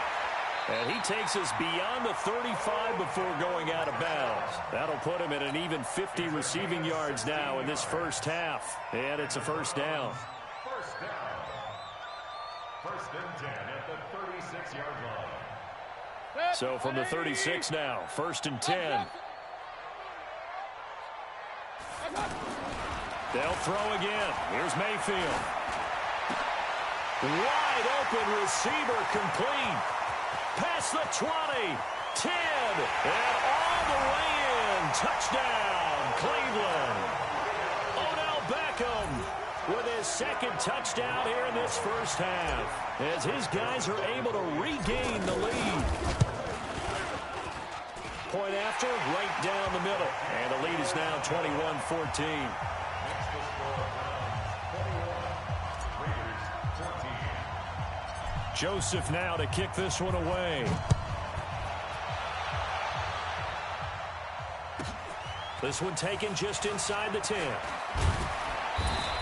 And he takes us beyond the 35 before going out of bounds. That'll put him at an even 50 receiving yards now in this first half. And it's a first down. First down. 1st and 10 at the 36-yard line. So from the 36 now, 1st and 10. They'll throw again. Here's Mayfield. Wide open receiver complete. Past the 20, 10, and all the way in. Touchdown, Cleveland. Odell Beckham with his 2nd touchdown here in this first half as his guys are able to regain the lead. Point after, right down the middle. And the lead is now 21-14. Joseph now to kick this one away. This one taken just inside the 10.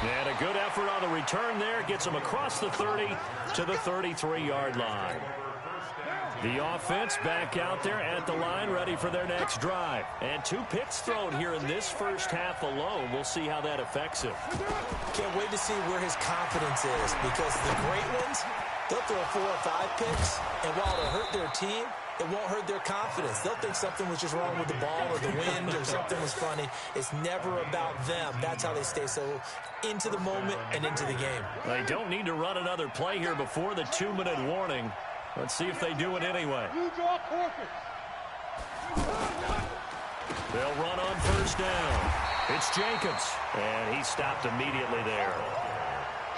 And a good effort on the return there. Gets him across the 30 to the 33-yard line. The offense back out there at the line, ready for their next drive. And 2 picks thrown here in this first half alone. We'll see how that affects him. Can't wait to see where his confidence is because the great ones, they'll throw 4 or 5 picks, and while it'll hurt their team, it won't hurt their confidence. They'll think something was just wrong with the ball or the wind or something was funny. It's never about them. That's how they stay so into the moment and into the game. They don't need to run another play here before the 2-minute warning. Let's see if they do it anyway. They'll run on first down. It's Jacobs, and he stopped immediately there.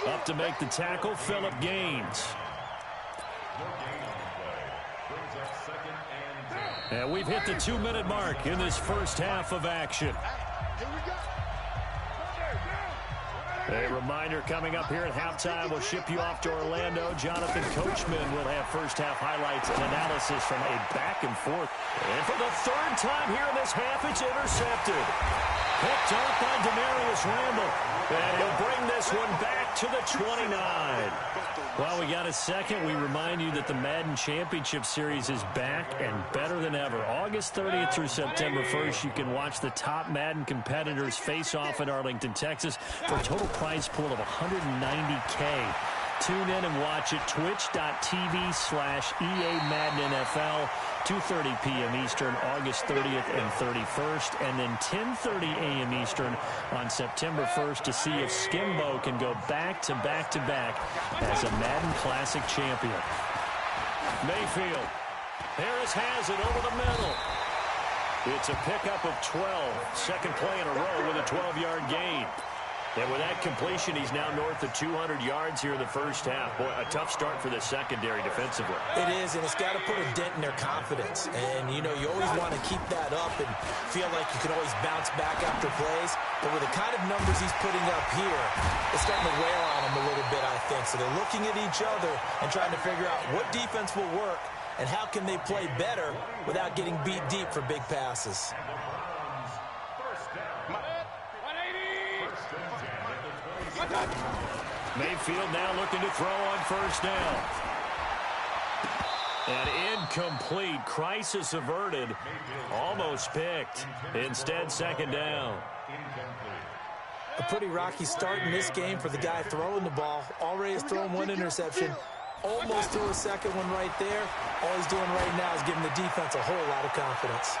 Up to make the tackle, Phillip Gaines. And we've hit the 2-minute mark in this first half of action. A reminder coming up here at halftime. We'll ship you off to Orlando. Jonathan Coachman will have first-half highlights and analysis from a back and forth. And for the 3rd time here in this half, it's intercepted. Picked up by Demarius Randall. And he'll bring this one back to the 29. Well, we got a second. We remind you that the Madden Championship Series is back and better than ever. August 30th through September 1st, you can watch the top Madden competitors face off in Arlington, Texas for a total prize pool of $190K. Tune in and watch it. Twitch.tv/EA Madden NFL. 2:30 p.m. Eastern, August 30th and 31st, and then 10:30 a.m. Eastern on September 1st to see if Skimbo can go back-to-back-to-back as a Madden Classic champion. Mayfield. Harris has it over the middle. It's a pickup of 12. Second play in a row with a 12-yard gain. And with that completion, he's now north of 200 yards here in the first half. Boy, a tough start for the secondary defensively. It is, and it's got to put a dent in their confidence. And, you know, you always want to keep that up and feel like you can always bounce back after plays. But with the kind of numbers he's putting up here, it's starting to wear on him a little bit, I think. So they're looking at each other and trying to figure out what defense will work and how can they play better without getting beat deep for big passes. Mayfield now looking to throw on first down. And incomplete. Crisis averted. Almost picked. Instead, second down. A pretty rocky start in this game for the guy throwing the ball. Already has thrown one interception. Almost threw a second one right there. All he's doing right now is giving the defense a whole lot of confidence.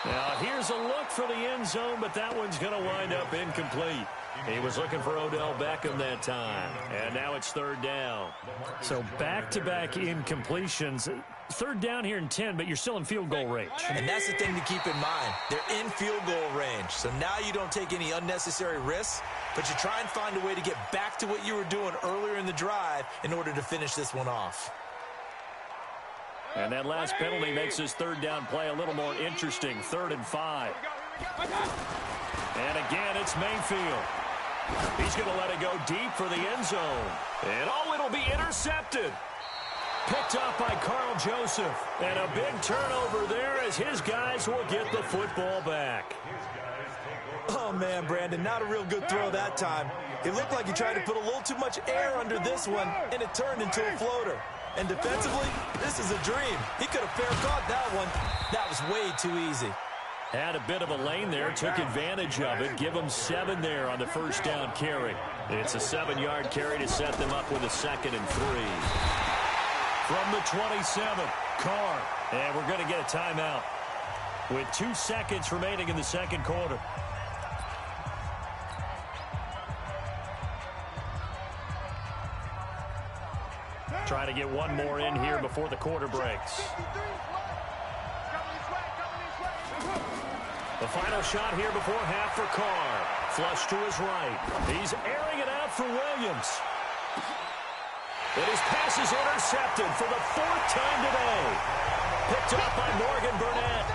Now, here's a look for the end zone, but that one's going to wind up incomplete. He was looking for Odell Beckham that time, and now it's third down. So back-to-back incompletions. Third down here in 10, but you're still in field goal range. And that's the thing to keep in mind. They're in field goal range, so now you don't take any unnecessary risks, but you try and find a way to get back to what you were doing earlier in the drive in order to finish this one off. And that last penalty makes this third down play a little more interesting. 3rd and 5. And again, it's Mayfield. He's going to let it go deep for the end zone. And oh, it'll be intercepted. Picked up by Carl Joseph. And a big turnover there as his guys will get the football back. Oh, man, Brandon, not a real good throw that time. It looked like he tried to put a little too much air under this one, and it turned into a floater. And defensively, this is a dream. He could have fair caught that one. That was way too easy. Had a bit of a lane there, took advantage of it. Give them 7 there on the first down carry. It's a 7-yard carry to set them up with a 2nd and 3. From the 27, Carr. And we're going to get a timeout with 2 seconds remaining in the second quarter. Trying to get one more in here before the quarter breaks. The final shot here before half for Carr. Flush to his right. He's airing it out for Williams. And his pass is intercepted for the 4th time today. Picked up by Morgan Burnett.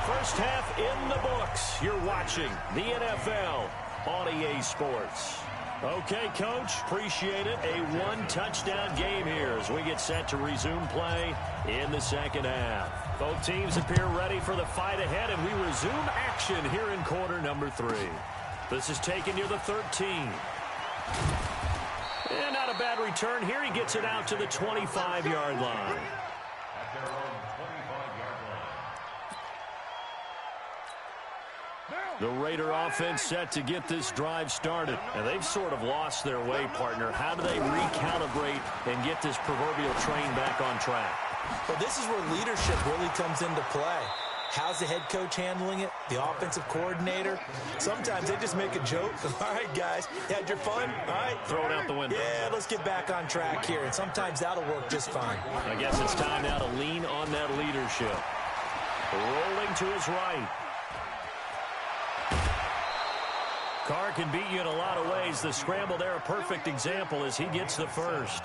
First half in the books. You're watching the NFL on EA Sports. Okay, Coach, appreciate it. A 1-touchdown game here as we get set to resume play in the second half. Both teams appear ready for the fight ahead, and we resume action here in quarter number 3. This is taken near the 13. And not a bad return here. He gets it out to the 25-yard line. At their own 25-yard line. The Raider offense set to get this drive started. And they've sort of lost their way, partner. How do they recalibrate and get this proverbial train back on track? Well, this is where leadership really comes into play. How's the head coach handling it? The offensive coordinator? Sometimes they just make a joke. All right, guys, you had your fun? All right. Throw it out the window. Yeah, let's get back on track here. And sometimes that'll work just fine. I guess it's time now to lean on that leadership. Rolling to his right. Carr can beat you in a lot of ways. The scramble there, a perfect example as he gets the first.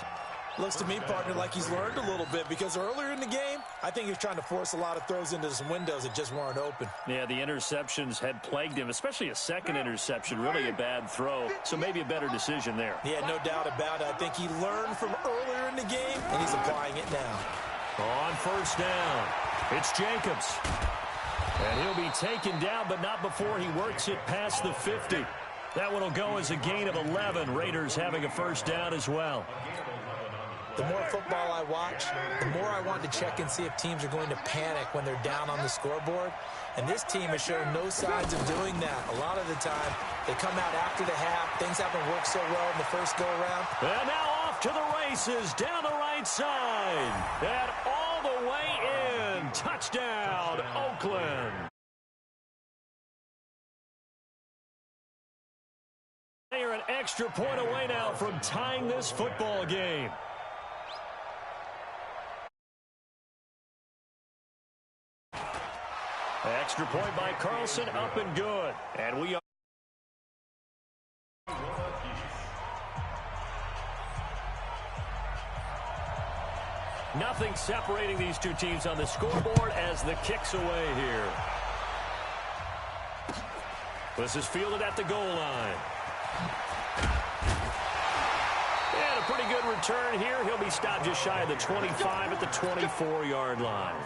Looks to me, partner, like he's learned a little bit because earlier in the game, I think he was trying to force a lot of throws into some windows that just weren't open. Yeah, the interceptions had plagued him, especially a second interception, really a bad throw, so maybe a better decision there. Yeah, no doubt about it. I think he learned from earlier in the game, and he's applying it now. On first down, it's Jacobs. And he'll be taken down, but not before he works it past the 50. That one will go as a gain of 11. Raiders having a first down as well. The more football I watch, the more I want to check and see if teams are going to panic when they're down on the scoreboard. And this team has shown no signs of doing that. A lot of the time, they come out after the half. Things haven't worked so well in the first go-around. And now off to the races down the right side. And all the way in. Touchdown, Oakland. They are an extra point away now from tying this football game. Extra point by Carlson, up and good. And we are... Nothing separating these two teams on the scoreboard as the kick's away here. This is fielded at the goal line. And a pretty good return here. He'll be stopped just shy of the 25 at the 24-yard line.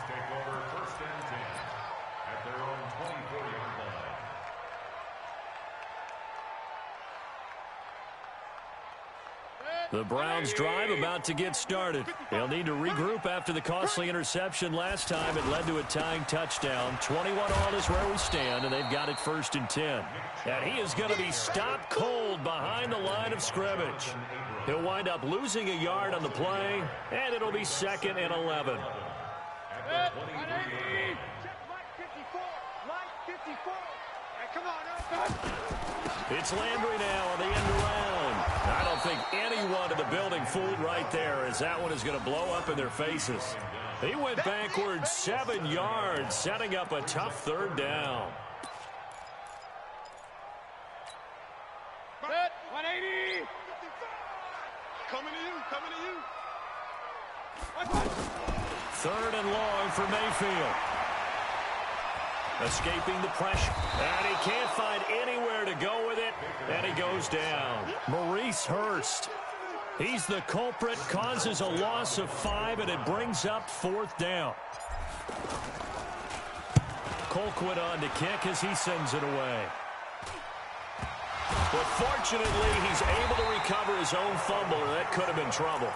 The Browns drive about to get started. They'll need to regroup after the costly interception last time. It led to a tying touchdown. 21 all is where we stand, and they've got it 1st and 10. And he is going to be stopped cold behind the line of scrimmage. He'll wind up losing a yard on the play, and it'll be 2nd and 11. It's Landry now on the end around. I don't think anyone in the building fooled right there, as that one is going to blow up in their faces. He went backwards 7 yards, setting up a tough 3rd down. 180. Coming to you. 3rd and long for Mayfield. Escaping the pressure. And he can't find anywhere to go with it. And he goes down. Maurice Hurst. He's the culprit, causes a loss of 5, and it brings up 4th down. Colquitt on to kick as he sends it away. But fortunately, he's able to recover his own fumble, or that could have been trouble.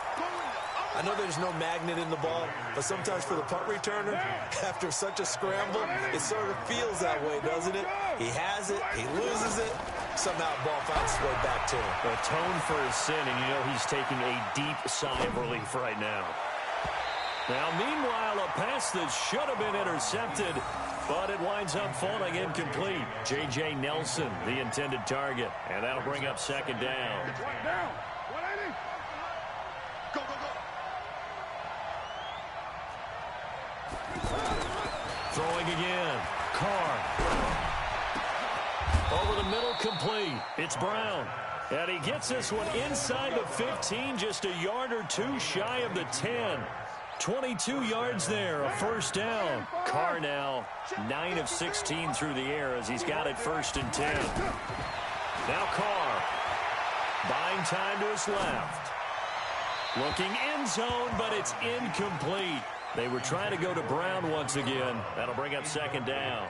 I know there's no magnet in the ball, but sometimes for the punt returner, after such a scramble, it sort of feels that way, doesn't it? He has it, he loses it, somehow the ball finds its way back to him. Atone for his sin, and you know he's taking a deep sigh of relief right now. Now, meanwhile, a pass that should have been intercepted, but it winds up falling incomplete. J.J. Nelson, the intended target, and that'll bring up 2nd down. Throwing again. Carr. Over the middle, complete. It's Brown. And he gets this one inside the 15, just a yard or 2 shy of the 10. 22 yards there, a 1st down. Carr now 9 of 16 through the air as he's got it 1st and 10. Now Carr. Buying time to his left. Looking end zone, but it's incomplete. They were trying to go to Brown once again. That'll bring up 2nd down.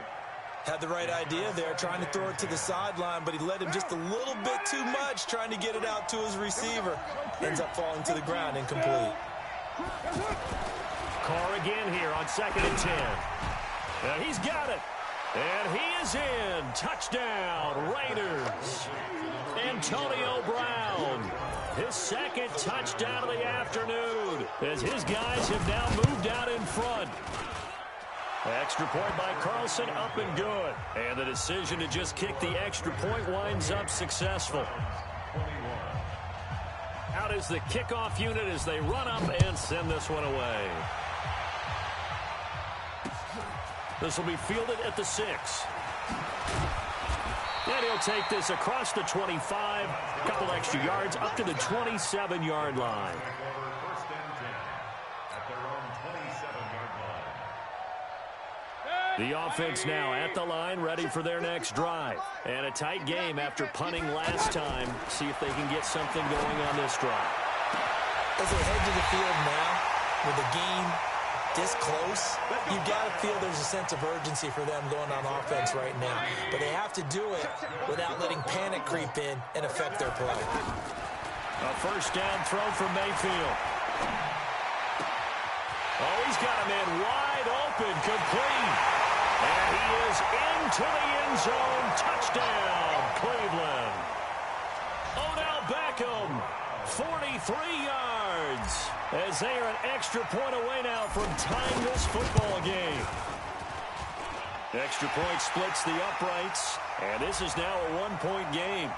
Had the right idea there, trying to throw it to the sideline, but he led him just a little bit too much, trying to get it out to his receiver. Ends up falling to the ground, incomplete. Carr again here on 2nd and 10. And he's got it. And he is in. Touchdown, Raiders. Antonio Brown. His 2nd touchdown of the afternoon as his guys have now moved out in front. Extra point by Carlson, up and good. And the decision to just kick the extra point winds up successful. Out is the kickoff unit as they run up and send this one away. This will be fielded at the 6. And he'll take this across the 25, a couple extra yards up to the 27-yard line. The offense now at the line, ready for their next drive. And a tight game after punting last time. See if they can get something going on this drive. As they head to the field now, with the game this close, you got to feel there's a sense of urgency for them going on offense right now. But they have to do it without letting panic creep in and affect their play. A 1st down throw from Mayfield. Oh, he's got a man wide open, complete. And he is into the end zone. Touchdown, Cleveland. Odell Beckham, 43 yards. As they are an extra point away now from tying this football game. Extra point splits the uprights, and this is now a 1-point game.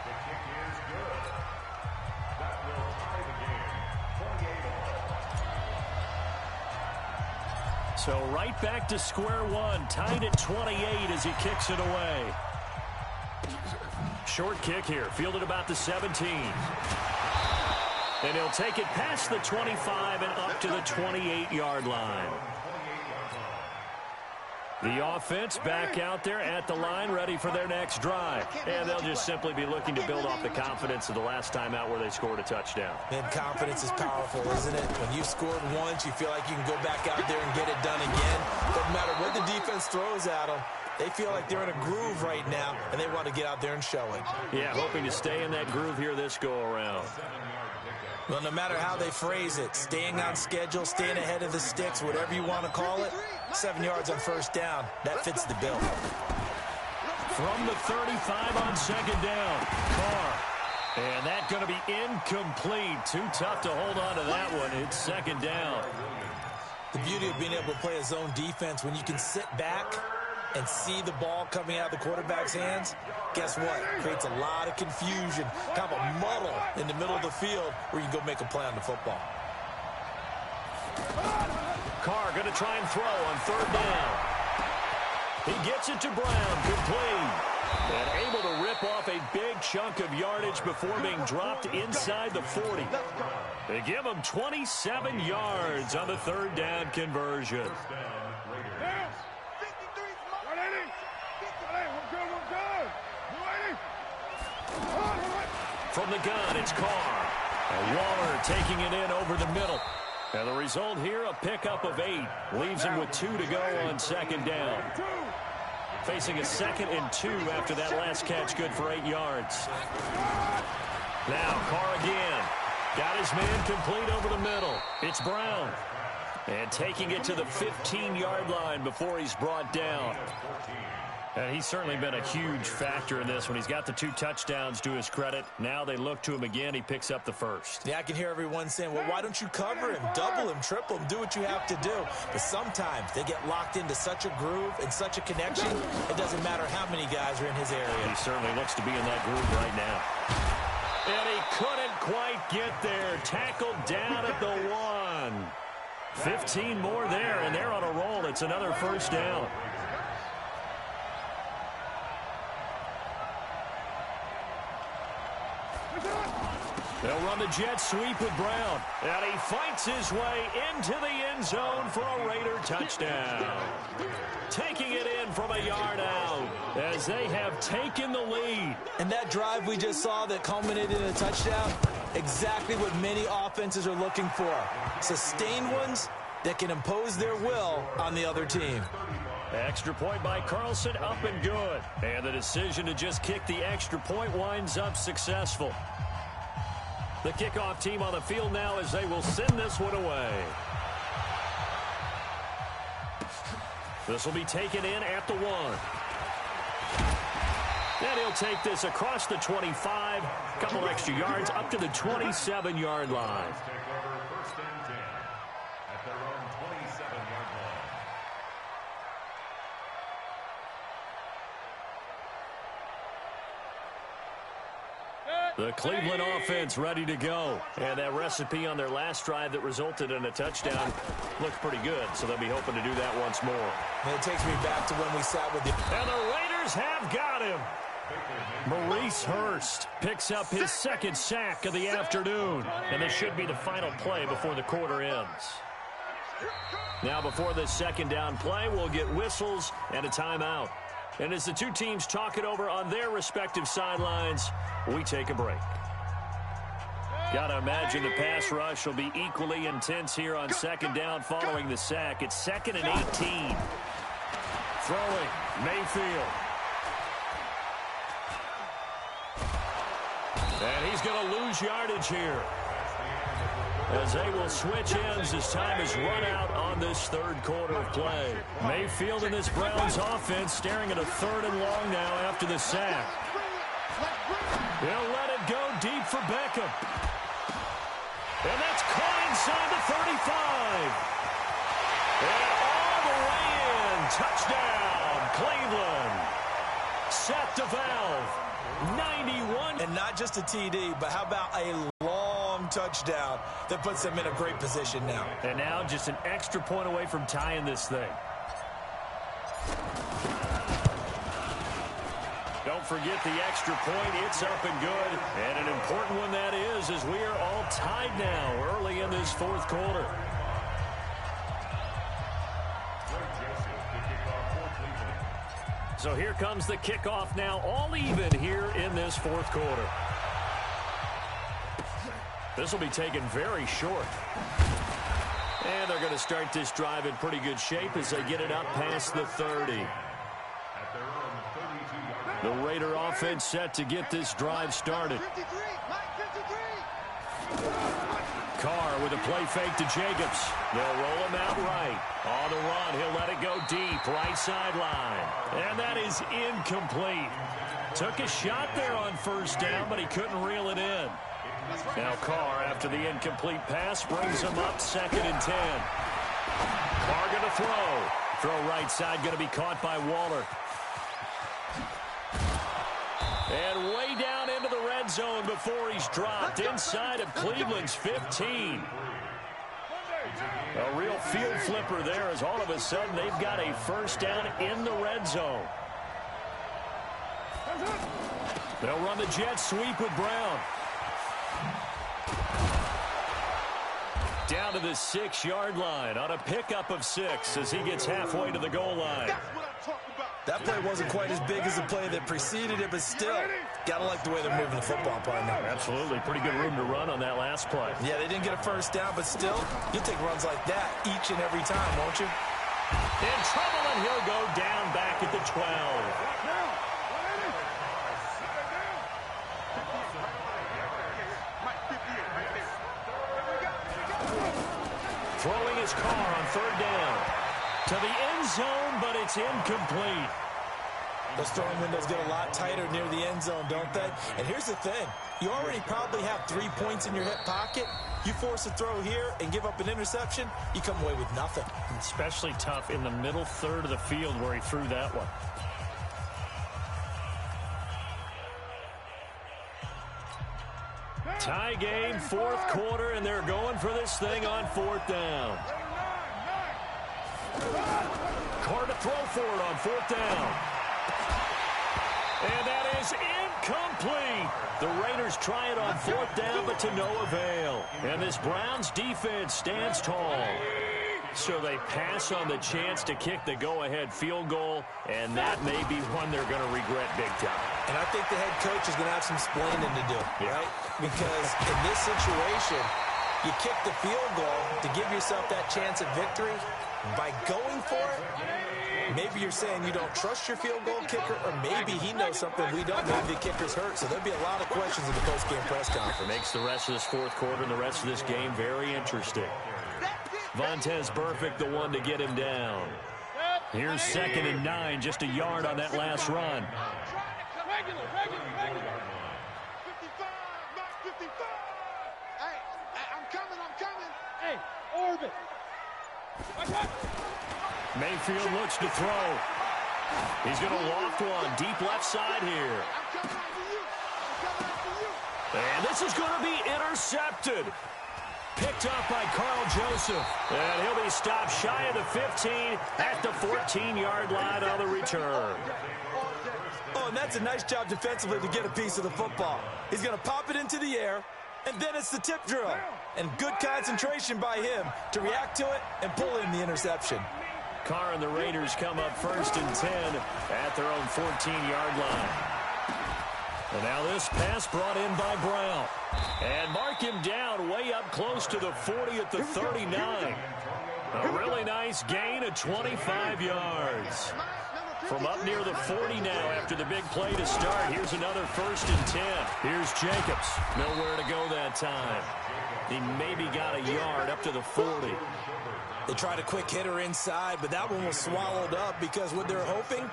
The kick is good. That will tie the game. 28 all. So right back to square one, tied at 28 as he kicks it away. Short kick here, fielded about the 17. And he'll take it past the 25 and up to the 28-yard line. The offense back out there at the line, ready for their next drive. And they'll just simply be looking to build off the confidence of the last time out where they scored a touchdown. And confidence is powerful, isn't it? When you scored once, you feel like you can go back out there and get it done again. Doesn't matter what the defense throws at them. They feel like they're in a groove right now, and they want to get out there and show it. Yeah, hoping to stay in that groove here this go-around. Well, no matter how they phrase it, staying on schedule, staying ahead of the sticks, whatever you want to call it, 7 yards on first down, that fits the bill. From the 35 on second down, Carr. And that's going to be incomplete. Too tough to hold on to that one. It's second down. The beauty of being able to play a zone defense, when you can sit back and see the ball coming out of the quarterback's hands, guess what? It creates a lot of confusion, kind of a muddle in the middle of the field where you can go make a play on the football. Carr going to try and throw on third down. He gets it to Brown, complete. And able to rip off a big chunk of yardage before being dropped inside the 40. They give him 27 yards on the third down conversion. From the gun, it's Carr. And Waller taking it in over the middle. And the result here, a pickup of 8. Leaves him with 2 to go on second down. Facing a 2nd and 2 after that last catch, good for 8 yards. Now Carr again. Got his man complete over the middle. It's Brown. And taking it to the 15-yard line before he's brought down. And he's certainly been a huge factor in this when he's got the 2 touchdowns to his credit. Now they look to him again. He picks up the first. Yeah, I can hear everyone saying, well, why don't you cover him, double him, triple him, do what you have to do. But sometimes they get locked into such a groove and such a connection, it doesn't matter how many guys are in his area. He certainly looks to be in that groove right now. And he couldn't quite get there. Tackled down at the 1. 15 more there, and they're on a roll. It's another first down. They'll run the jet sweep with Brown. And he fights his way into the end zone for a Raider touchdown. Taking it in from a yard out as they have taken the lead. And that drive we just saw that culminated in a touchdown, exactly what many offenses are looking for. Sustained ones that can impose their will on the other team. Extra point by Carlson, up and good. And the decision to just kick the extra point winds up successful. The kickoff team on the field now as they will send this one away. This will be taken in at the 1. And he'll take this across the 25. Couple extra yards up to the 27-yard line. The Cleveland offense ready to go. And that recipe on their last drive that resulted in a touchdown looked pretty good, so they'll be hoping to do that once more. And it takes me back to when we sat with the... And the Raiders have got him. Maurice Hurst picks up his 2nd sack of the afternoon. And this should be the final play before the quarter ends. Now before this 2nd down play, we'll get whistles and a timeout. And as the 2 teams talk it over on their respective sidelines, we take a break. Got to imagine the pass rush will be equally intense here on 2nd down following the sack. It's 2nd and 18. Throwing, Mayfield. And he's going to lose yardage here, as they will switch ends as time is run out on this 3rd quarter of play. Mayfield and this Browns offense staring at a 3rd and long now after the sack. They'll let it go deep for Beckham. And that's caught inside the 35. And all the way in. Touchdown, Cleveland. Set to valve. 91. And not just a TD, but how about a long touchdown that puts them in a great position now. And now just an extra point away from tying this thing. Don't forget the extra point. It's up and good. And an important one that is, as we are all tied now early in this fourth quarter. So here comes the kickoff now, all even here in this fourth quarter. This will be taken very short. And they're going to start this drive in pretty good shape as they get it up past the 30. The Raider offense set to get this drive started. Carr with a play fake to Jacobs. They'll roll him out right. On the run, he'll let it go deep, right sideline. And that is incomplete. Took a shot there on first down, but he couldn't reel it in. Now Carr, after the incomplete pass, brings him up 2nd and 10. Carr going to throw. Throw right side, going to be caught by Waller. And way down into the red zone before he's dropped inside of Cleveland's 15. A real field flipper there as all of a sudden they've got a first down in the red zone. They'll run the jet sweep with Brown. Down to the 6-yard line on a pickup of 6 as he gets halfway to the goal line. That play wasn't quite as big as the play that preceded it, but still, gotta like the way they're moving the football, partner. Absolutely. Pretty good room to run on that last play. Yeah, they didn't get a first down, but still, you'll take runs like that each and every time, won't you? In trouble, and he'll go down back at the 12. Throwing his Carr on 3rd down. To the end zone, but it's incomplete. Those throwing windows get a lot tighter near the end zone, don't they? And here's the thing. You already probably have 3 points in your hip pocket. You force a throw here and give up an interception, you come away with nothing. Especially tough in the middle third of the field where he threw that one. Tie game, 4th quarter, and they're going for this thing on 4th down. Carr to throw for it on 4th down. And that is incomplete. The Raiders try it on 4th down, but to no avail. And this Browns defense stands tall. So they pass on the chance to kick the go-ahead field goal, and that may be one they're going to regret big time. And I think the head coach is going to have some explaining to do, right? Because in this situation, you kick the field goal to give yourself that chance at victory. By going for it, maybe you're saying you don't trust your field goal kicker, or maybe he knows something we don't. Maybe the kicker's hurt. So there'll be a lot of questions in the post-game press conference. Makes the rest of this 4th quarter and the rest of this game very interesting. Vontez Burfict, the one to get him down. Here's 2nd and 9, just a yard on that last run. Regular. 55, not 55. Hey, I'm coming. Hey, orbit. Mayfield looks to throw. He's going to loft one deep left side here. And this is going to be intercepted. Picked up by Carl Joseph. And he'll be stopped shy of the 15 at the 14-yard line on the return. Oh, and that's a nice job defensively to get a piece of the football. He's going to pop it into the air, and then it's the tip drill. And good concentration by him to react to it and pull in the interception. Carr and the Raiders come up 1st and 10 at their own 14-yard line. And now this pass brought in by Brown. And mark him down way up close to the 40 at the 39. A really nice gain of 25 yards. From up near the 40 now after the big play to start. Here's another 1st and 10. Here's Jacobs. Nowhere to go that time. He maybe got a yard up to the 40. They tried a quick hitter inside, but that one was swallowed up because what they're hoping,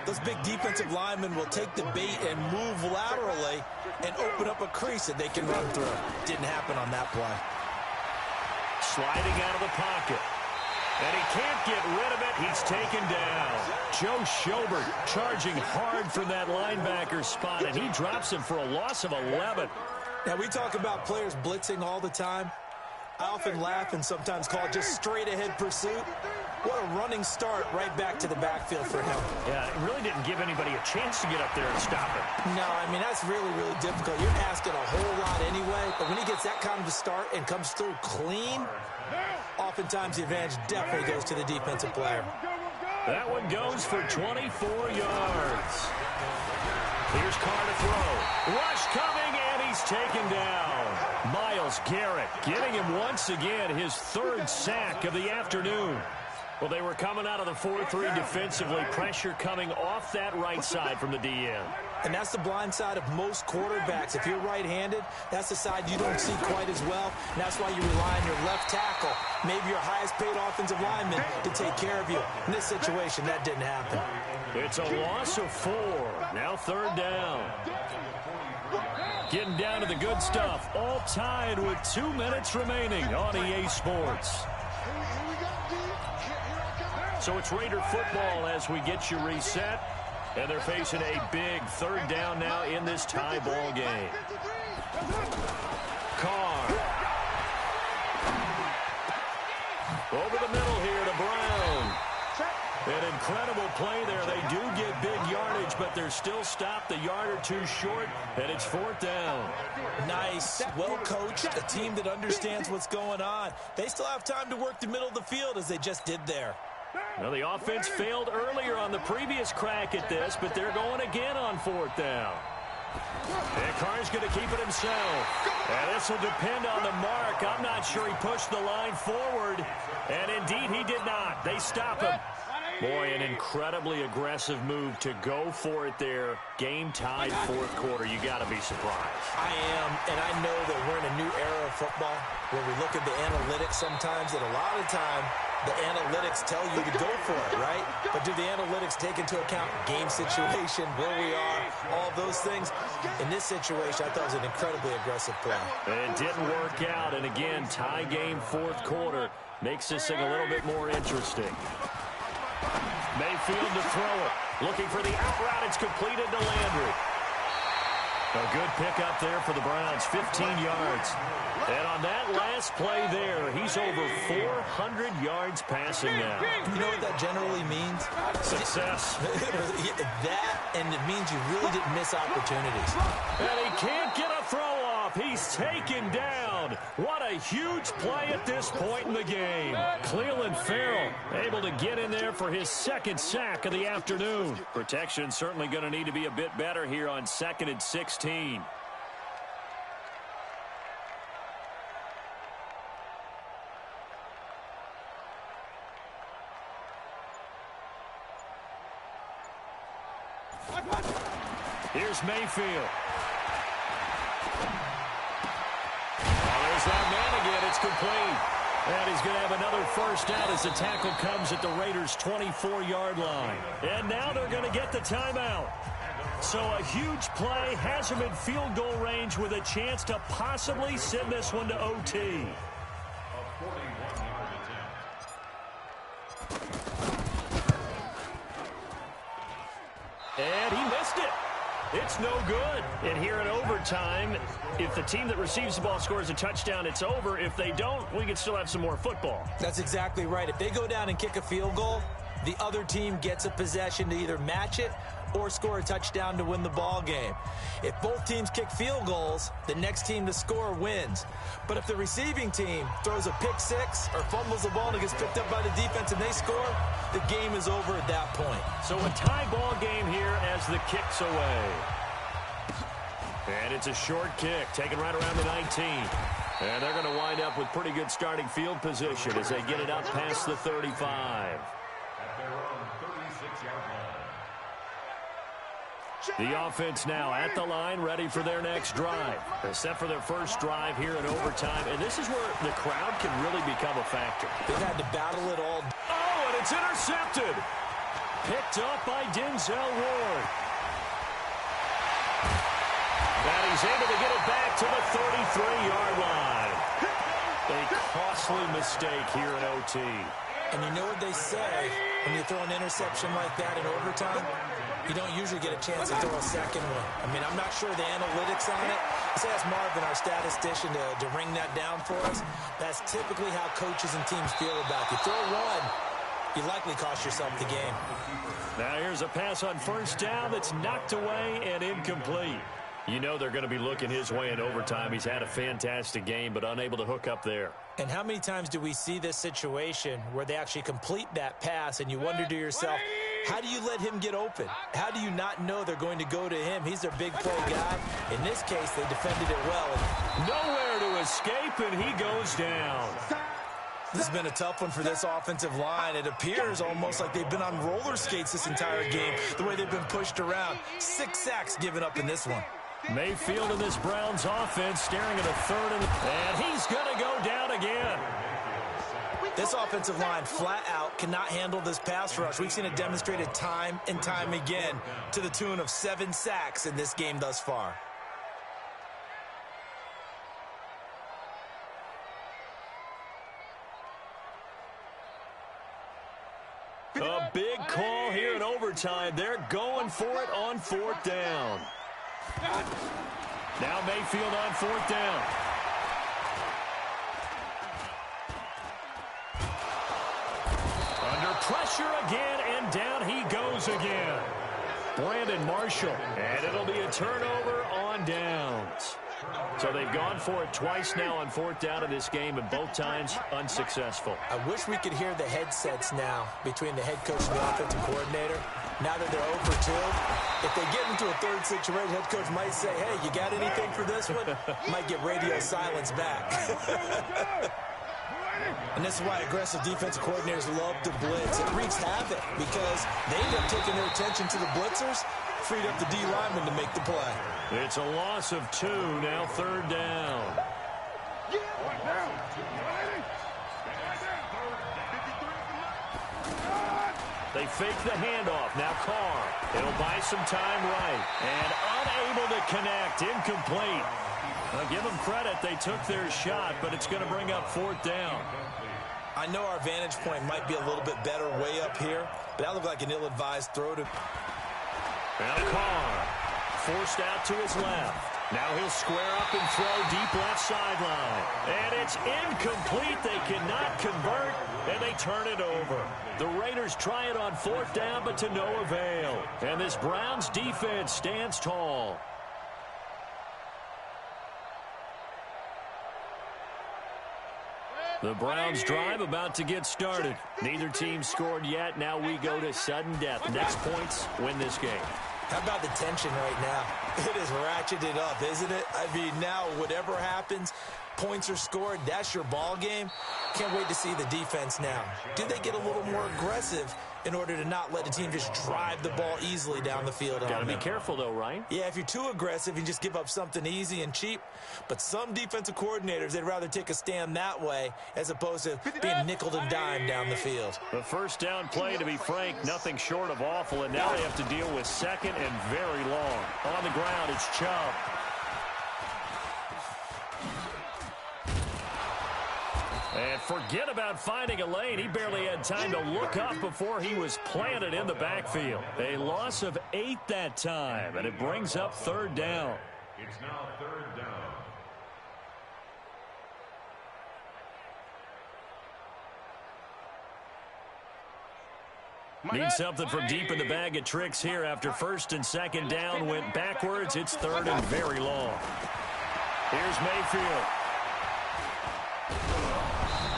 those big defensive linemen will take the bait and move laterally and open up a crease that they can run through. Didn't happen on that play. Sliding out of the pocket. And he can't get rid of it. He's taken down. Joe Schobert charging hard from that linebacker spot, and he drops him for a loss of 11. Now, we talk about players blitzing all the time. I often laugh and sometimes call it just straight-ahead pursuit. What a running start right back to the backfield for him. Yeah, it really didn't give anybody a chance to get up there and stop him. No, I mean, that's really, really difficult. You're asking a whole lot anyway, but when he gets that kind of a start and comes through clean, oftentimes the advantage definitely goes to the defensive player. That one goes for 24 yards. Here's Carr to throw. Rush coming, and he's taken down. Myles Garrett getting him once again his third sack of the afternoon. Well, they were coming out of the 4-3 defensively. Pressure coming off that right side from the DN. And that's the blind side of most quarterbacks. If you're right-handed, that's the side you don't see quite as well. And that's why you rely on your left tackle, maybe your highest-paid offensive lineman, to take care of you. In this situation, that didn't happen. It's a loss of 4. Now third down. Getting down to the good stuff. All tied with 2 minutes remaining on EA Sports. So it's Raider football as we get you reset. And they're facing a big third down now in this tie ball game. Carr. Over the middle here to Brown. An incredible play there. They do get big yardage, but they're still stopped a yard or two short, and it's fourth down. Nice. Well coached. A team that understands what's going on. They still have time to work the middle of the field as they just did there. Well, the offense failed earlier on the previous crack at this, but they're going again on fourth down. And Carr's going to keep it himself. And this will depend on the mark. I'm not sure he pushed the line forward. And indeed, he did not. They stop him. Boy, an incredibly aggressive move to go for it there. Game tied fourth quarter. You got to be surprised. I am, and I know that we're in a new era of football where we look at the analytics sometimes, and a lot of time the analytics tell you to go for it, right? But do the analytics take into account game situation, where we are, all those things? In this situation, I thought it was an incredibly aggressive play. It didn't work out, and again, tie game fourth quarter makes this thing a little bit more interesting. Mayfield to throw it. Looking for the out route. It's completed to Landry. A good pickup there for the Browns. 15 yards. And on that last play there, he's over 400 yards passing now. You know what that generally means? Success. That, and it means you really didn't miss opportunities. And he can't get a throw off. He's taken down. What a huge play at this point in the game. Cleveland Farrell able to get in there for his second sack of the afternoon. Protection certainly going to need to be a bit better here on 2nd and 16. Here's Mayfield. There's that man again. It's complete. And he's going to have another first down as the tackle comes at the Raiders' 24-yard line. And now they're going to get the timeout. So a huge play has him in field goal range with a chance to possibly send this one to OT. And he missed it. It's no good. And here in overtime, if the team that receives the ball scores a touchdown, it's over. If they don't, we can still have some more football. That's exactly right. If they go down and kick a field goal, the other team gets a possession to either match it or score a touchdown to win the ball game. If both teams kick field goals, the next team to score wins. But if the receiving team throws a pick six or fumbles the ball and it gets picked up by the defense and they score, the game is over at that point. So a tie ball game here as the kick's away. And it's a short kick, taken right around the 19. And they're going to wind up with pretty good starting field position as they get it up past the 35. At their own 36-yard line. The offense now at the line, ready for their next drive. They're set for their first drive here in overtime. And this is where the crowd can really become a factor. They've had to battle it all. Oh, and it's intercepted. Picked up by Denzel Ward. And he's able to get it back to the 33-yard line. A costly mistake here in OT. And you know what they say, when you throw an interception like that in overtime, you don't usually get a chance to throw a second one. I mean, I'm not sure the analytics on it, Let's ask Marvin, our statistician, to ring that down for us. That's typically how coaches and teams feel about you. Throw one, you likely cost yourself the game. Now here's a pass on first down that's knocked away and incomplete. You know they're going to be looking his way in overtime. He's had a fantastic game, but unable to hook up there. And how many times do we see this situation where they actually complete that pass and you wonder to yourself, how do you let him get open? How do you not know they're going to go to him? He's their big play guy. In this case, they defended it well. Nowhere to escape, and he goes down. This has been a tough one for this offensive line. It appears almost like they've been on roller skates this entire game, the way they've been pushed around. 6 sacks given up in this one. Mayfield in this Browns offense staring at a third, and he's going to go down again. This offensive line flat out cannot handle this pass rush. We've seen it demonstrated time and time again to the tune of 7 sacks in this game thus far. A big call here in overtime. They're going for it on 4th down. Now Mayfield on 4th down. Under pressure again, and down he goes again. Brandon Marshall, and it'll be a turnover on downs. So they've gone for it twice now on 4th down in this game, and both times unsuccessful. I wish we could hear the headsets now between the head coach and the offensive coordinator. Now that they're 0 for 2, if they get into a third situation, head coach might say, hey, you got anything for this one? Might get radio silence back. And this is why aggressive defensive coordinators love to blitz. It wreaks havoc because they end up taking their attention to the blitzers, freed up the D lineman to make the play. It's a loss of 2, now 3rd down. They fake the handoff. Now Carr. It'll buy some time right. And unable to connect. Incomplete. I'll give them credit. They took their shot, but it's going to bring up 4th down. I know our vantage point might be a little bit better way up here, but that looked like an ill-advised throw to... Now Carr. Forced out to his left. Now he'll square up and throw deep left sideline. And it's incomplete. They cannot convert, and they turn it over. The Raiders try it on 4th down, but to no avail. And this Browns defense stands tall. The Browns drive about to get started. Neither team scored yet. Now we go to sudden death. Next points win this game. How about the tension right now? It is ratcheted up, isn't it? I mean, now whatever happens, points are scored, that's your ball game. Can't wait to see the defense now. Do they get a little more aggressive in order to not let the team just drive the ball easily down the field? Got to be careful, though, right? Yeah, if you're too aggressive, you just give up something easy and cheap. But some defensive coordinators, they'd rather take a stand that way as opposed to being nickeled and dimed down the field. The first down play, to be frank, nothing short of awful, and now they have to deal with 2nd and very long. On the ground, it's Chubb. And forget about finding a lane. He barely had time to look up before he was planted in the backfield. A loss of 8 that time, and it brings up 3rd down. It's now 3rd down. Need something from deep in the bag of tricks here after 1st and 2nd down went backwards. It's 3rd and very long. Here's Mayfield.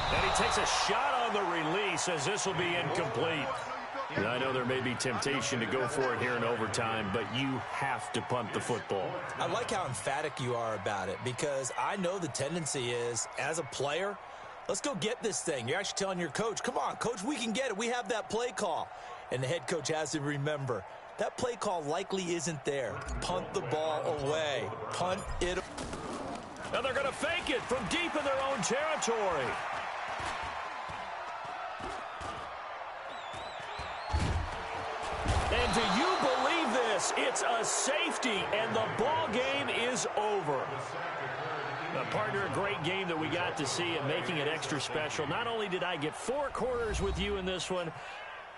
And he takes a shot on the release as this will be incomplete. And I know there may be temptation to go for it here in overtime, but you have to punt the football. I like how emphatic you are about it because I know the tendency is, as a player, let's go get this thing. You're actually telling your coach, come on, coach, we can get it. We have that play call. And the head coach has to remember, that play call likely isn't there. Punt the ball away. Punt it. And they're going to fake it from deep in their own territory. And do you believe this? It's a safety, and the ball game is over. Partner, a great game that we got to see and making it extra special. Not only did I get 4 quarters with you in this one,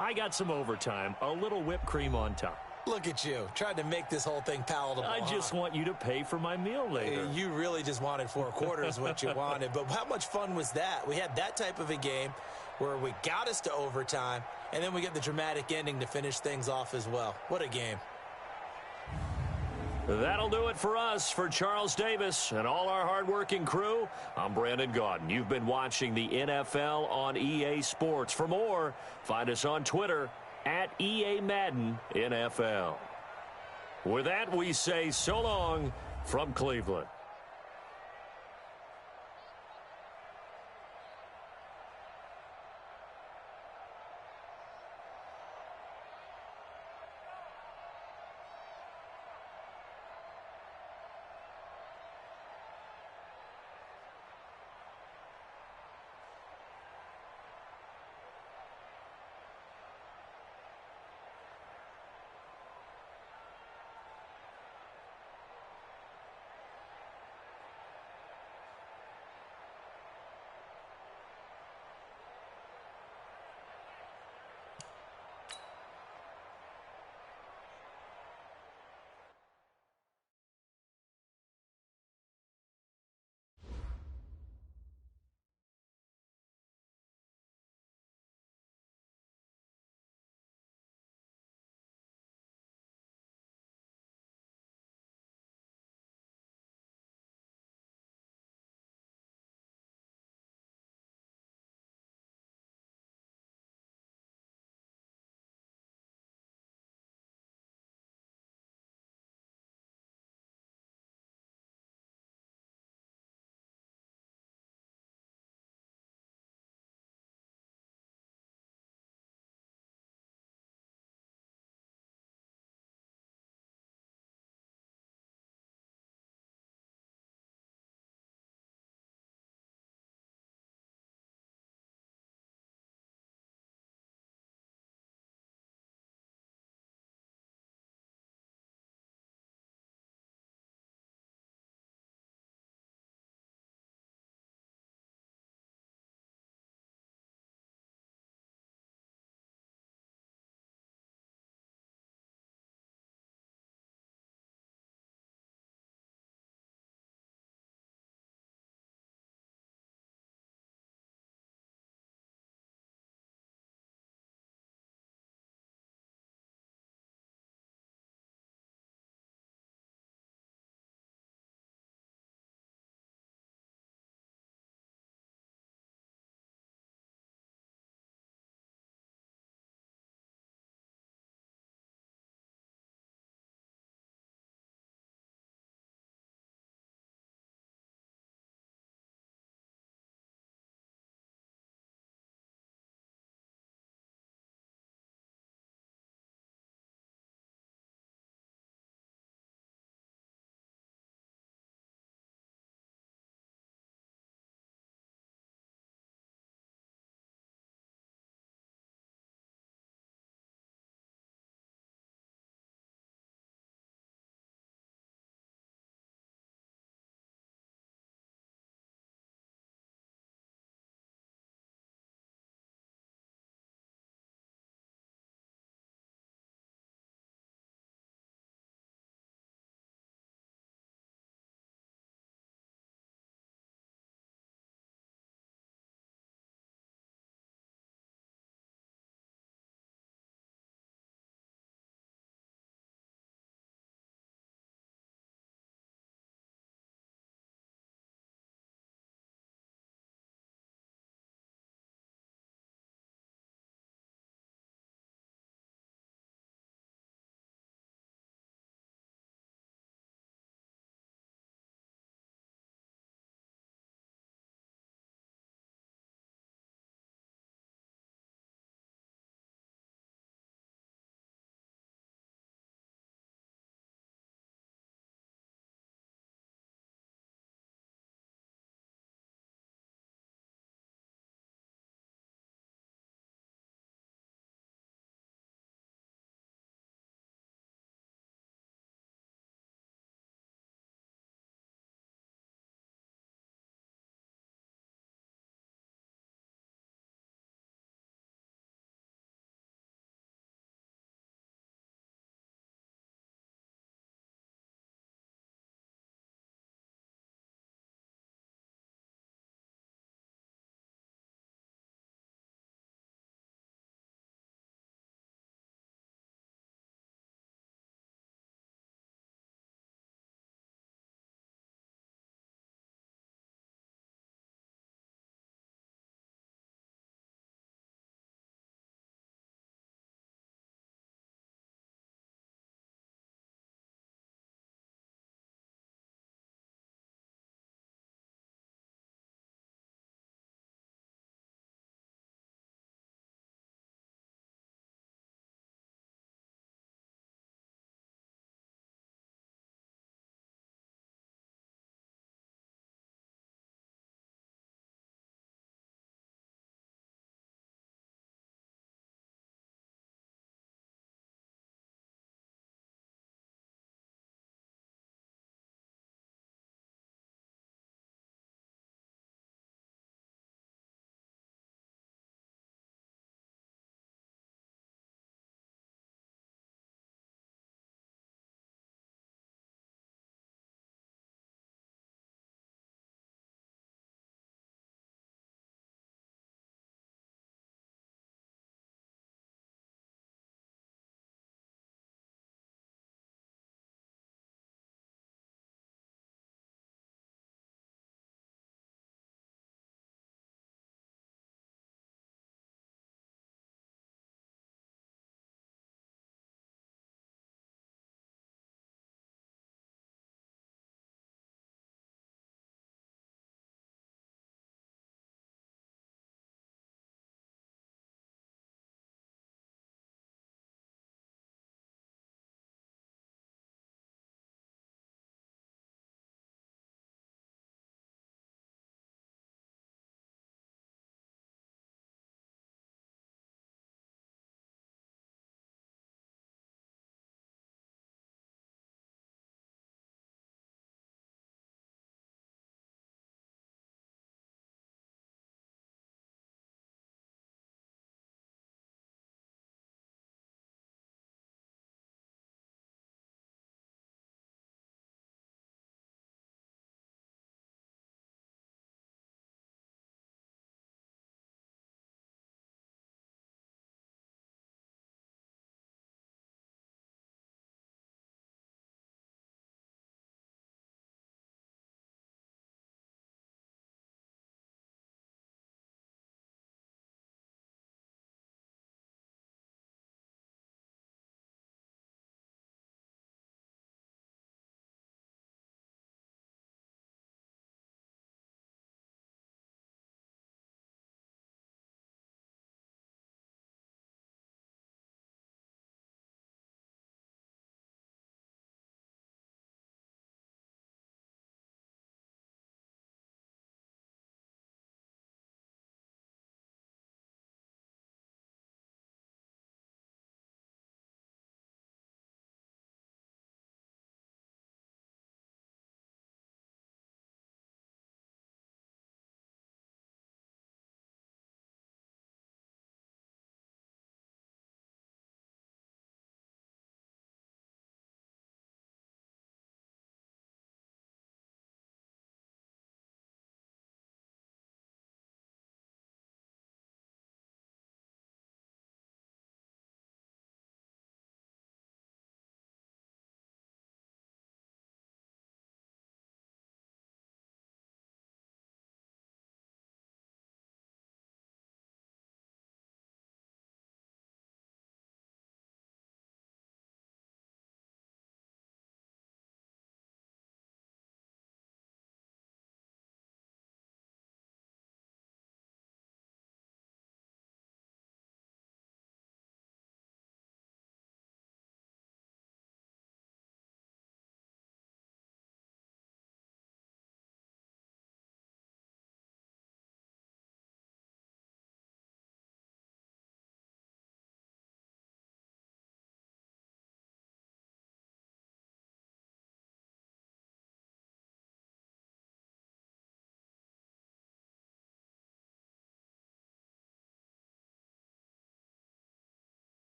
I got some overtime, a little whipped cream on top. Look at you, trying to make this whole thing palatable. I just want you to pay for my meal later. You really just wanted 4 quarters what you wanted. But how much fun was that? We had that type of a game where we got us to overtime, and then we get the dramatic ending to finish things off as well. What a game. That'll do it for us. For Charles Davis and all our hardworking crew, I'm Brandon Gaudin. You've been watching the NFL on EA Sports. For more, find us on Twitter at EA Madden NFL. With that, we say so long from Cleveland.